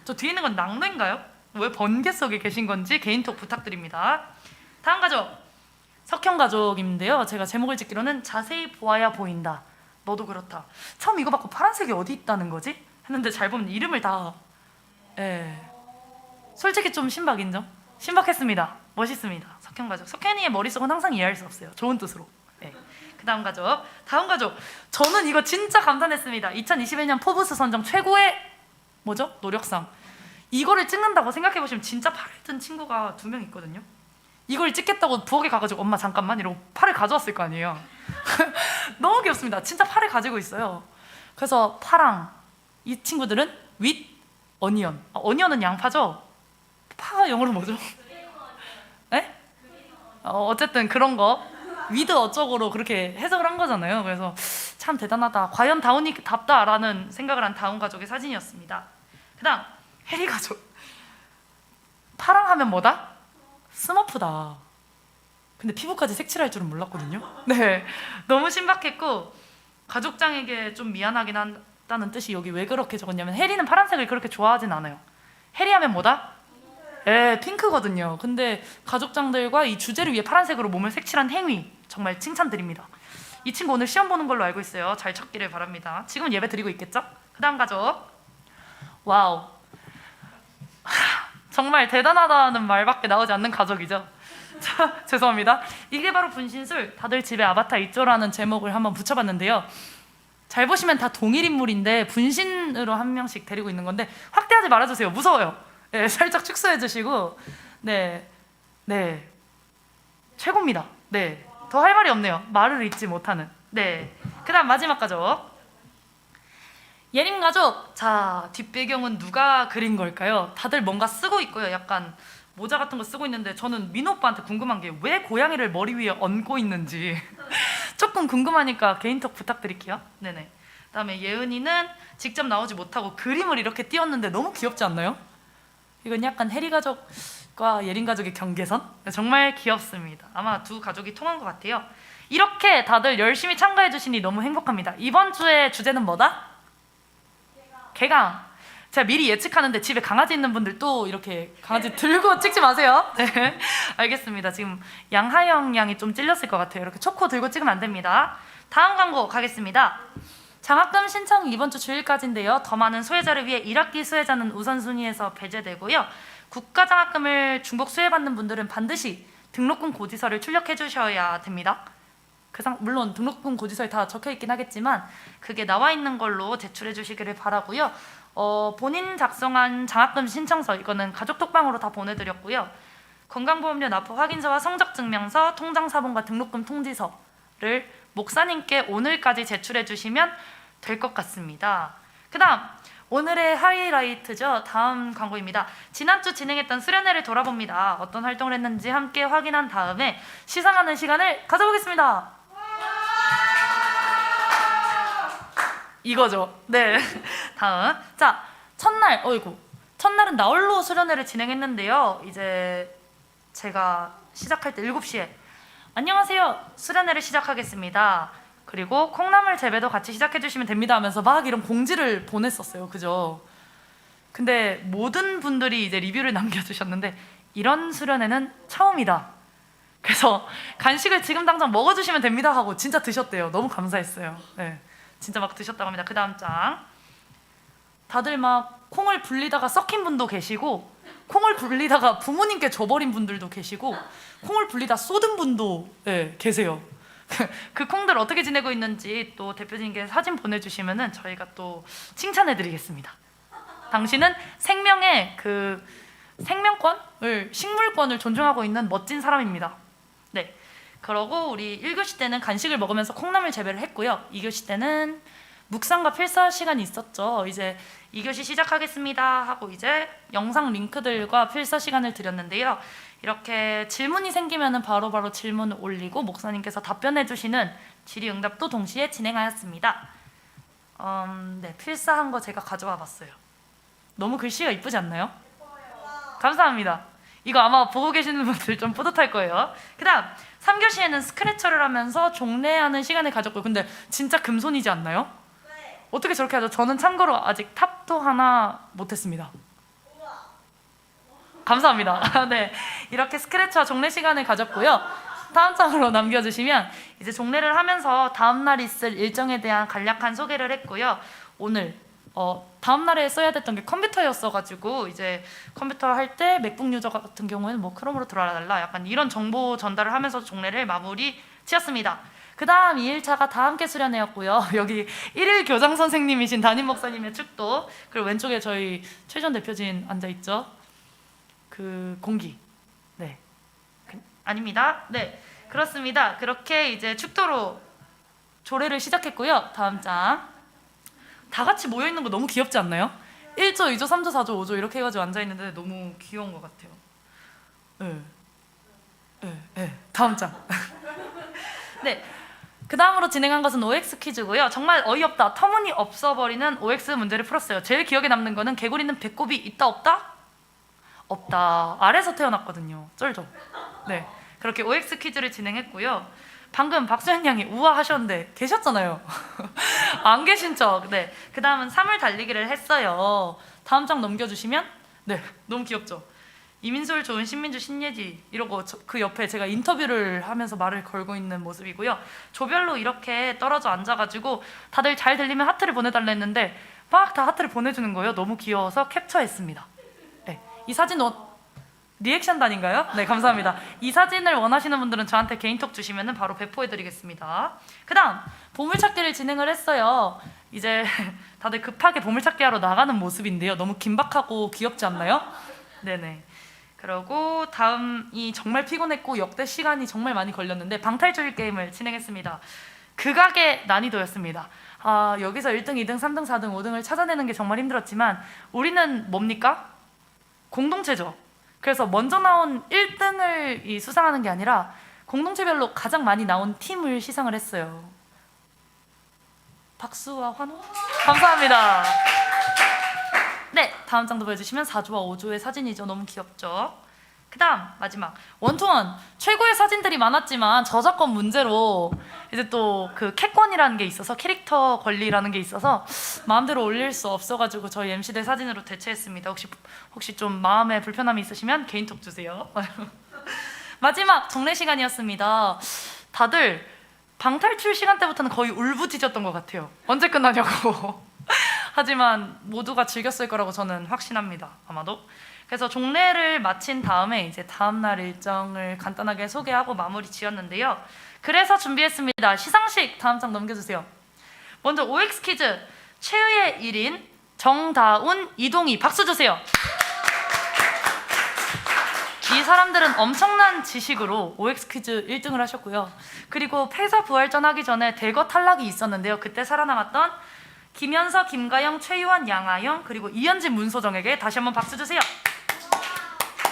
저 뒤에 있는 건 낙뢰인가요? 왜 번개 속에 계신 건지 개인톡 부탁드립니다. 다음 가족 석형 가족인데요. 제가 제목을 짓기로는 자세히 보아야 보인다. 너도 그렇다. 처음 이거 받고 파란색이 어디 있다는 거지? 했는데 잘 보면 이름을 다. 솔직히 좀 신박 인정? 신박했습니다. 멋있습니다. 석형 가족. 석현이의 머릿속은 항상 이해할 수 없어요. 좋은 뜻으로. 그 다음 가족. 다음 가족. 저는 이거 진짜 감탄했습니다. 2021년 포브스 선정 최고의 노력상. 이거를 찍는다고 생각해보시면 진짜 팔을 든 친구가 2명 있거든요. 이걸 찍겠다고 부엌에 가가지고 엄마 잠깐만 이러고 팔을 가져왔을 거 아니에요. 너무 귀엽습니다. 진짜 팔을 가지고 있어요. 그래서 파랑. 이 친구들은 with 어니언. 어니언은 양파죠? 파가 영어로 뭐죠? 네? 어쨌든 그런 거 위드 어쩌고로 그렇게 해석을 한 거잖아요. 그래서 참 대단하다. 과연 다운이답다라는 생각을 한 다운 가족의 사진이었습니다. 그 다음 해리 가족. 파랑 하면 뭐다? 스머프다. 근데 피부까지 색칠할 줄은 몰랐거든요. 네, 너무 신박했고 가족장에게 좀 미안하긴 한다는 뜻이 여기 왜 그렇게 적었냐면 해리는 파란색을 그렇게 좋아하진 않아요. 해리 하면 뭐다? 예, 핑크거든요. 근데 가족장들과 이 주제를 위해 파란색으로 몸을 색칠한 행위 정말 칭찬드립니다. 이 친구 오늘 시험 보는 걸로 알고 있어요. 잘 쳤기를 바랍니다. 지금은 예배 드리고 있겠죠? 그 다음 가족. 와우. 정말 대단하다는 말밖에 나오지 않는 가족이죠. 죄송합니다. 이게 바로 분신술. 다들 집에 아바타 있죠라는 제목을 한번 붙여봤는데요. 잘 보시면 다 동일 인물인데 분신으로 한 명씩 데리고 있는 건데 확대하지 말아주세요. 무서워요. 네, 살짝 축소해 주시고 네, 네, 최고입니다. 네, 더 할 말이 없네요. 말을 잇지 못하는. 네, 그다음 마지막 가족. 예림 가족. 자, 뒷배경은 누가 그린 걸까요? 다들 뭔가 쓰고 있고요. 약간 모자 같은 거 쓰고 있는데 저는 민호 오빠한테 궁금한 게 왜 고양이를 머리 위에 얹고 있는지 조금 궁금하니까 개인톡 부탁드릴게요. 네네. 그다음에 예은이는 직접 나오지 못하고 그림을 이렇게 띄웠는데 너무 귀엽지 않나요? 이건 약간 해리 가족과 예린 가족의 경계선? 정말 귀엽습니다. 아마 두 가족이 통한 것 같아요. 이렇게 다들 열심히 참가해 주시니 너무 행복합니다. 이번 주의 주제는 뭐다? 개강. 제가 미리 예측하는데 집에 강아지 있는 분들 또 이렇게 강아지 들고 찍지 마세요. 네, 알겠습니다. 지금 양하영 양이 좀 찔렸을 것 같아요. 이렇게 초코 들고 찍으면 안 됩니다. 다음 광고 가겠습니다. 장학금 신청이 이번 주 주일까지인데요. 더 많은 수혜자를 위해 1학기 수혜자는 우선순위에서 배제되고요. 국가장학금을 중복 수혜받는 분들은 반드시 등록금 고지서를 출력해 주셔야 됩니다. 물론 등록금 고지서에 다 적혀있긴 하겠지만 그게 나와 있는 걸로 제출해 주시기를 바라고요. 본인 작성한 장학금 신청서 이거는 가족톡방으로 다 보내드렸고요. 건강보험료 납부 확인서와 성적증명서, 통장사본과 등록금 통지서를 목사님께 오늘까지 제출해 주시면 될 것 같습니다. 그 다음 오늘의 하이라이트죠. 다음 광고입니다. 지난주 진행했던 수련회를 돌아봅니다. 어떤 활동을 했는지 함께 확인한 다음에 시상하는 시간을 가져보겠습니다. 이거죠. 네. 다음. 자, 첫날은 나홀로 수련회를 진행했는데요. 이제 제가 시작할 때 7시에 안녕하세요. 수련회를 시작하겠습니다. 그리고 콩나물 재배도 같이 시작해 주시면 됩니다 하면서 막 이런 공지를 보냈었어요. 그죠? 근데 모든 분들이 이제 리뷰를 남겨주셨는데 이런 수련회는 처음이다. 그래서 간식을 지금 당장 먹어주시면 됩니다 하고 진짜 드셨대요. 너무 감사했어요. 네. 진짜 막 드셨다고 합니다. 그 다음 장. 다들 막 콩을 불리다가 썩힌 분도 계시고 콩을 불리다가 부모님께 줘버린 분들도 계시고 콩을 불리다 쏟은 분도 계세요. 그 콩들 어떻게 지내고 있는지 또 대표님께 사진 보내주시면은 저희가 또 칭찬해드리겠습니다. 당신은 생명의 그 식물권을 존중하고 있는 멋진 사람입니다. 네. 그러고 우리 1교시 때는 간식을 먹으면서 콩나물 재배를 했고요. 2교시 때는 묵상과 필사 시간이 있었죠. 이제 2교시 시작하겠습니다 하고 이제 영상 링크들과 필사 시간을 드렸는데요. 이렇게 질문이 생기면 바로바로 질문을 올리고 목사님께서 답변해 주시는 질의응답도 동시에 진행하였습니다. 네, 필사한 거 제가 가져와 봤어요. 너무 글씨가 이쁘지 않나요? 감사합니다. 이거 아마 보고 계시는 분들 좀 뿌듯할 거예요. 그 다음 3교시에는 스크래처를 하면서 종례하는 시간을 가졌고요. 근데 진짜 금손이지 않나요? 네. 어떻게 저렇게 하죠? 저는 참고로 아직 탑도 하나 못했습니다. 감사합니다. 네, 이렇게 스크래처와 종례 시간을 가졌고요. 다음 장으로 남겨주시면 이제 종례를 하면서 다음날 있을 일정에 대한 간략한 소개를 했고요. 오늘 다음날에 써야 됐던 게 컴퓨터였어가지고 이제 컴퓨터 할 때 맥북 유저 같은 경우에는 뭐 크롬으로 들어와달라 약간 이런 정보 전달을 하면서 종례를 마무리 지었습니다. 그 다음 2일차가 다 함께 수련회였고요. 여기 1일 교장 선생님이신 담임 목사님의 축도, 그리고 왼쪽에 저희 최전 대표진 앉아있죠. 그 공기. 네. 아닙니다. 네, 그렇습니다. 그렇게 이제 축도로 조례를 시작했고요. 다음 장. 다 같이 모여있는 거 너무 귀엽지 않나요? 1조, 2조, 3조, 4조, 5조 이렇게 해가지고 앉아있는데 너무 귀여운 것 같아요. 네. 다음 장. 네. 그 다음으로 진행한 것은 OX 퀴즈고요. 정말 어이없다, 터무니없어 버리는 OX 문제를 풀었어요. 제일 기억에 남는 거는 개구리는 배꼽이 있다 없다? 없다. 아래서 태어났거든요. 쩔죠? 네, 그렇게 OX 퀴즈를 진행했고요. 방금 박수현 양이 우와 하셨는데 계셨잖아요. 안 계신 척. 네, 그 다음은 3월 달리기를 했어요. 다음 장 넘겨주시면, 네, 너무 귀엽죠? 이민솔 좋은 신민주 신예지 이러고 그 옆에 제가 인터뷰를 하면서 말을 걸고 있는 모습이고요. 조별로 이렇게 떨어져 앉아가지고 다들 잘 들리면 하트를 보내달라 했는데 막 다 하트를 보내주는 거예요. 너무 귀여워서 캡처했습니다. 네, 이 사진 리액션단인가요? 네, 감사합니다. 이 사진을 원하시는 분들은 저한테 개인톡 주시면 바로 배포해드리겠습니다. 그 다음 보물찾기를 진행을 했어요. 이제 다들 급하게 보물찾기 하러 나가는 모습인데요. 너무 긴박하고 귀엽지 않나요? 네네. 그리고 다음이 정말 피곤했고 역대 시간이 정말 많이 걸렸는데 방탈출 게임을 진행했습니다. 극악의 난이도였습니다. 여기서 1등, 2등, 3등, 4등, 5등을 찾아내는 게 정말 힘들었지만 우리는 뭡니까? 공동체죠. 그래서 먼저 나온 1등을 수상하는 게 아니라 공동체별로 가장 많이 나온 팀을 시상을 했어요. 박수와 환호? 감사합니다. 네, 다음 장도 보여주시면 4조와 5조의 사진이죠. 너무 귀엽죠? 그 다음 마지막 원투원 최고의 사진들이 많았지만 저작권 문제로 이제 또 그 캣권이라는 게 있어서 캐릭터 권리라는 게 있어서 마음대로 올릴 수 없어가지고 저희 MC들 사진으로 대체했습니다. 혹시 좀 마음에 불편함이 있으시면 개인톡 주세요. 마지막 정례 시간이었습니다. 다들 방탈출 시간 때부터는 거의 울부짖었던 것 같아요. 언제 끝나냐고. 하지만 모두가 즐겼을 거라고 저는 확신합니다. 아마도. 그래서 종례를 마친 다음에 이제 다음날 일정을 간단하게 소개하고 마무리 지었는데요. 그래서 준비했습니다. 시상식 다음 장 넘겨주세요. 먼저 OX 퀴즈 최후의 1인 정다운, 이동희 박수 주세요. 이 사람들은 엄청난 지식으로 OX 퀴즈 1등을 하셨고요. 그리고 폐사 부활전 하기 전에 대거 탈락이 있었는데요. 그때 살아남았던 김현서, 김가영, 최유한, 양아영 그리고 이현진, 문소정에게 다시 한번 박수 주세요.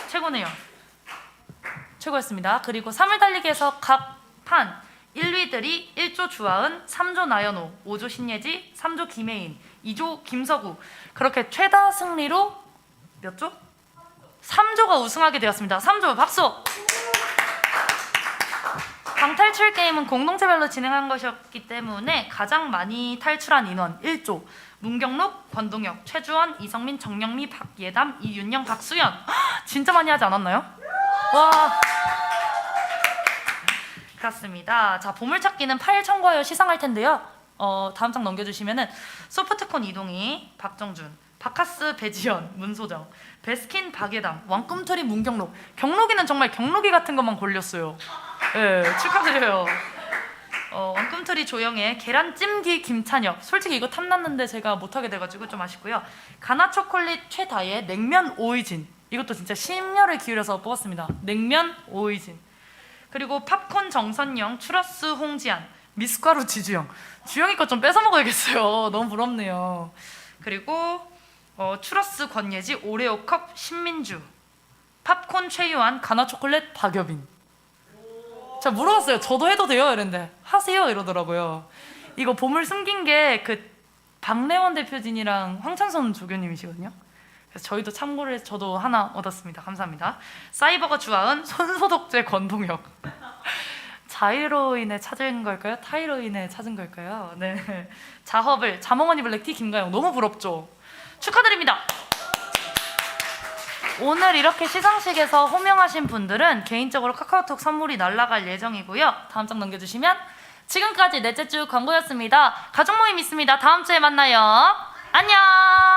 최고네요. 최고였습니다. 그리고 3월 달리기에서 각 판 1위들이 1조 주하은, 3조 나연호, 5조 신예지, 3조 김혜인, 2조 김서구 그렇게 최다 승리로 몇 조? 3조가 우승하게 되었습니다. 3조 박수! 방탈출 게임은 공동체별로 진행한 것이었기 때문에 가장 많이 탈출한 인원 1조 문경록, 권동혁, 최주원, 이성민, 정영미, 박예담, 이윤영, 박수연 진짜 많이 하지 않았나요? 와, 그렇습니다. 자, 보물찾기는 파일 첨가하여 시상할 텐데요. 다음 장 넘겨주시면은 소프트콘 이동희, 박정준, 바카스 배지연, 문소정, 베스킨 박예담, 왕꿈틀이 문경록. 경록이는 정말 경록이 같은 것만 걸렸어요. 네, 축하드려요. 왕꿈틀이 조영애, 계란찜기 김찬혁. 솔직히 이거 탐났는데 제가 못하게 돼가지고 좀 아쉽고요. 가나초콜릿 최다혜, 냉면 오이진. 이것도 진짜 심려를 기울여서 뽑았습니다. 냉면 오이진. 그리고 팝콘 정선영, 추러스 홍지안, 미숫가루 지주영. 주영이 거 좀 뺏어 먹어야겠어요. 너무 부럽네요. 그리고 추러스 권예지, 오레오컵 신민주, 팝콘 최유한, 가나초콜릿 박여빈. 제가 물어봤어요. 저도 해도 돼요? 이랬는데 하세요 이러더라고요. 이거 보물 숨긴 게 그 박래원 대표진이랑 황찬선 조교님이시거든요. 그래서 저희도 참고를 해서 저도 하나 얻었습니다. 감사합니다. 사이버거 주하은, 손소독제 권동혁. 자이로인에 찾은 걸까요? 타이로인에 찾은 걸까요? 네. 자허블, 자몽언니 블랙티 김가영. 너무 부럽죠? 축하드립니다. 오늘 이렇게 시상식에서 호명하신 분들은 개인적으로 카카오톡 선물이 날아갈 예정이고요. 다음 장 넘겨주시면 지금까지 넷째 주 광고였습니다. 가족 모임 있습니다. 다음 주에 만나요. 안녕.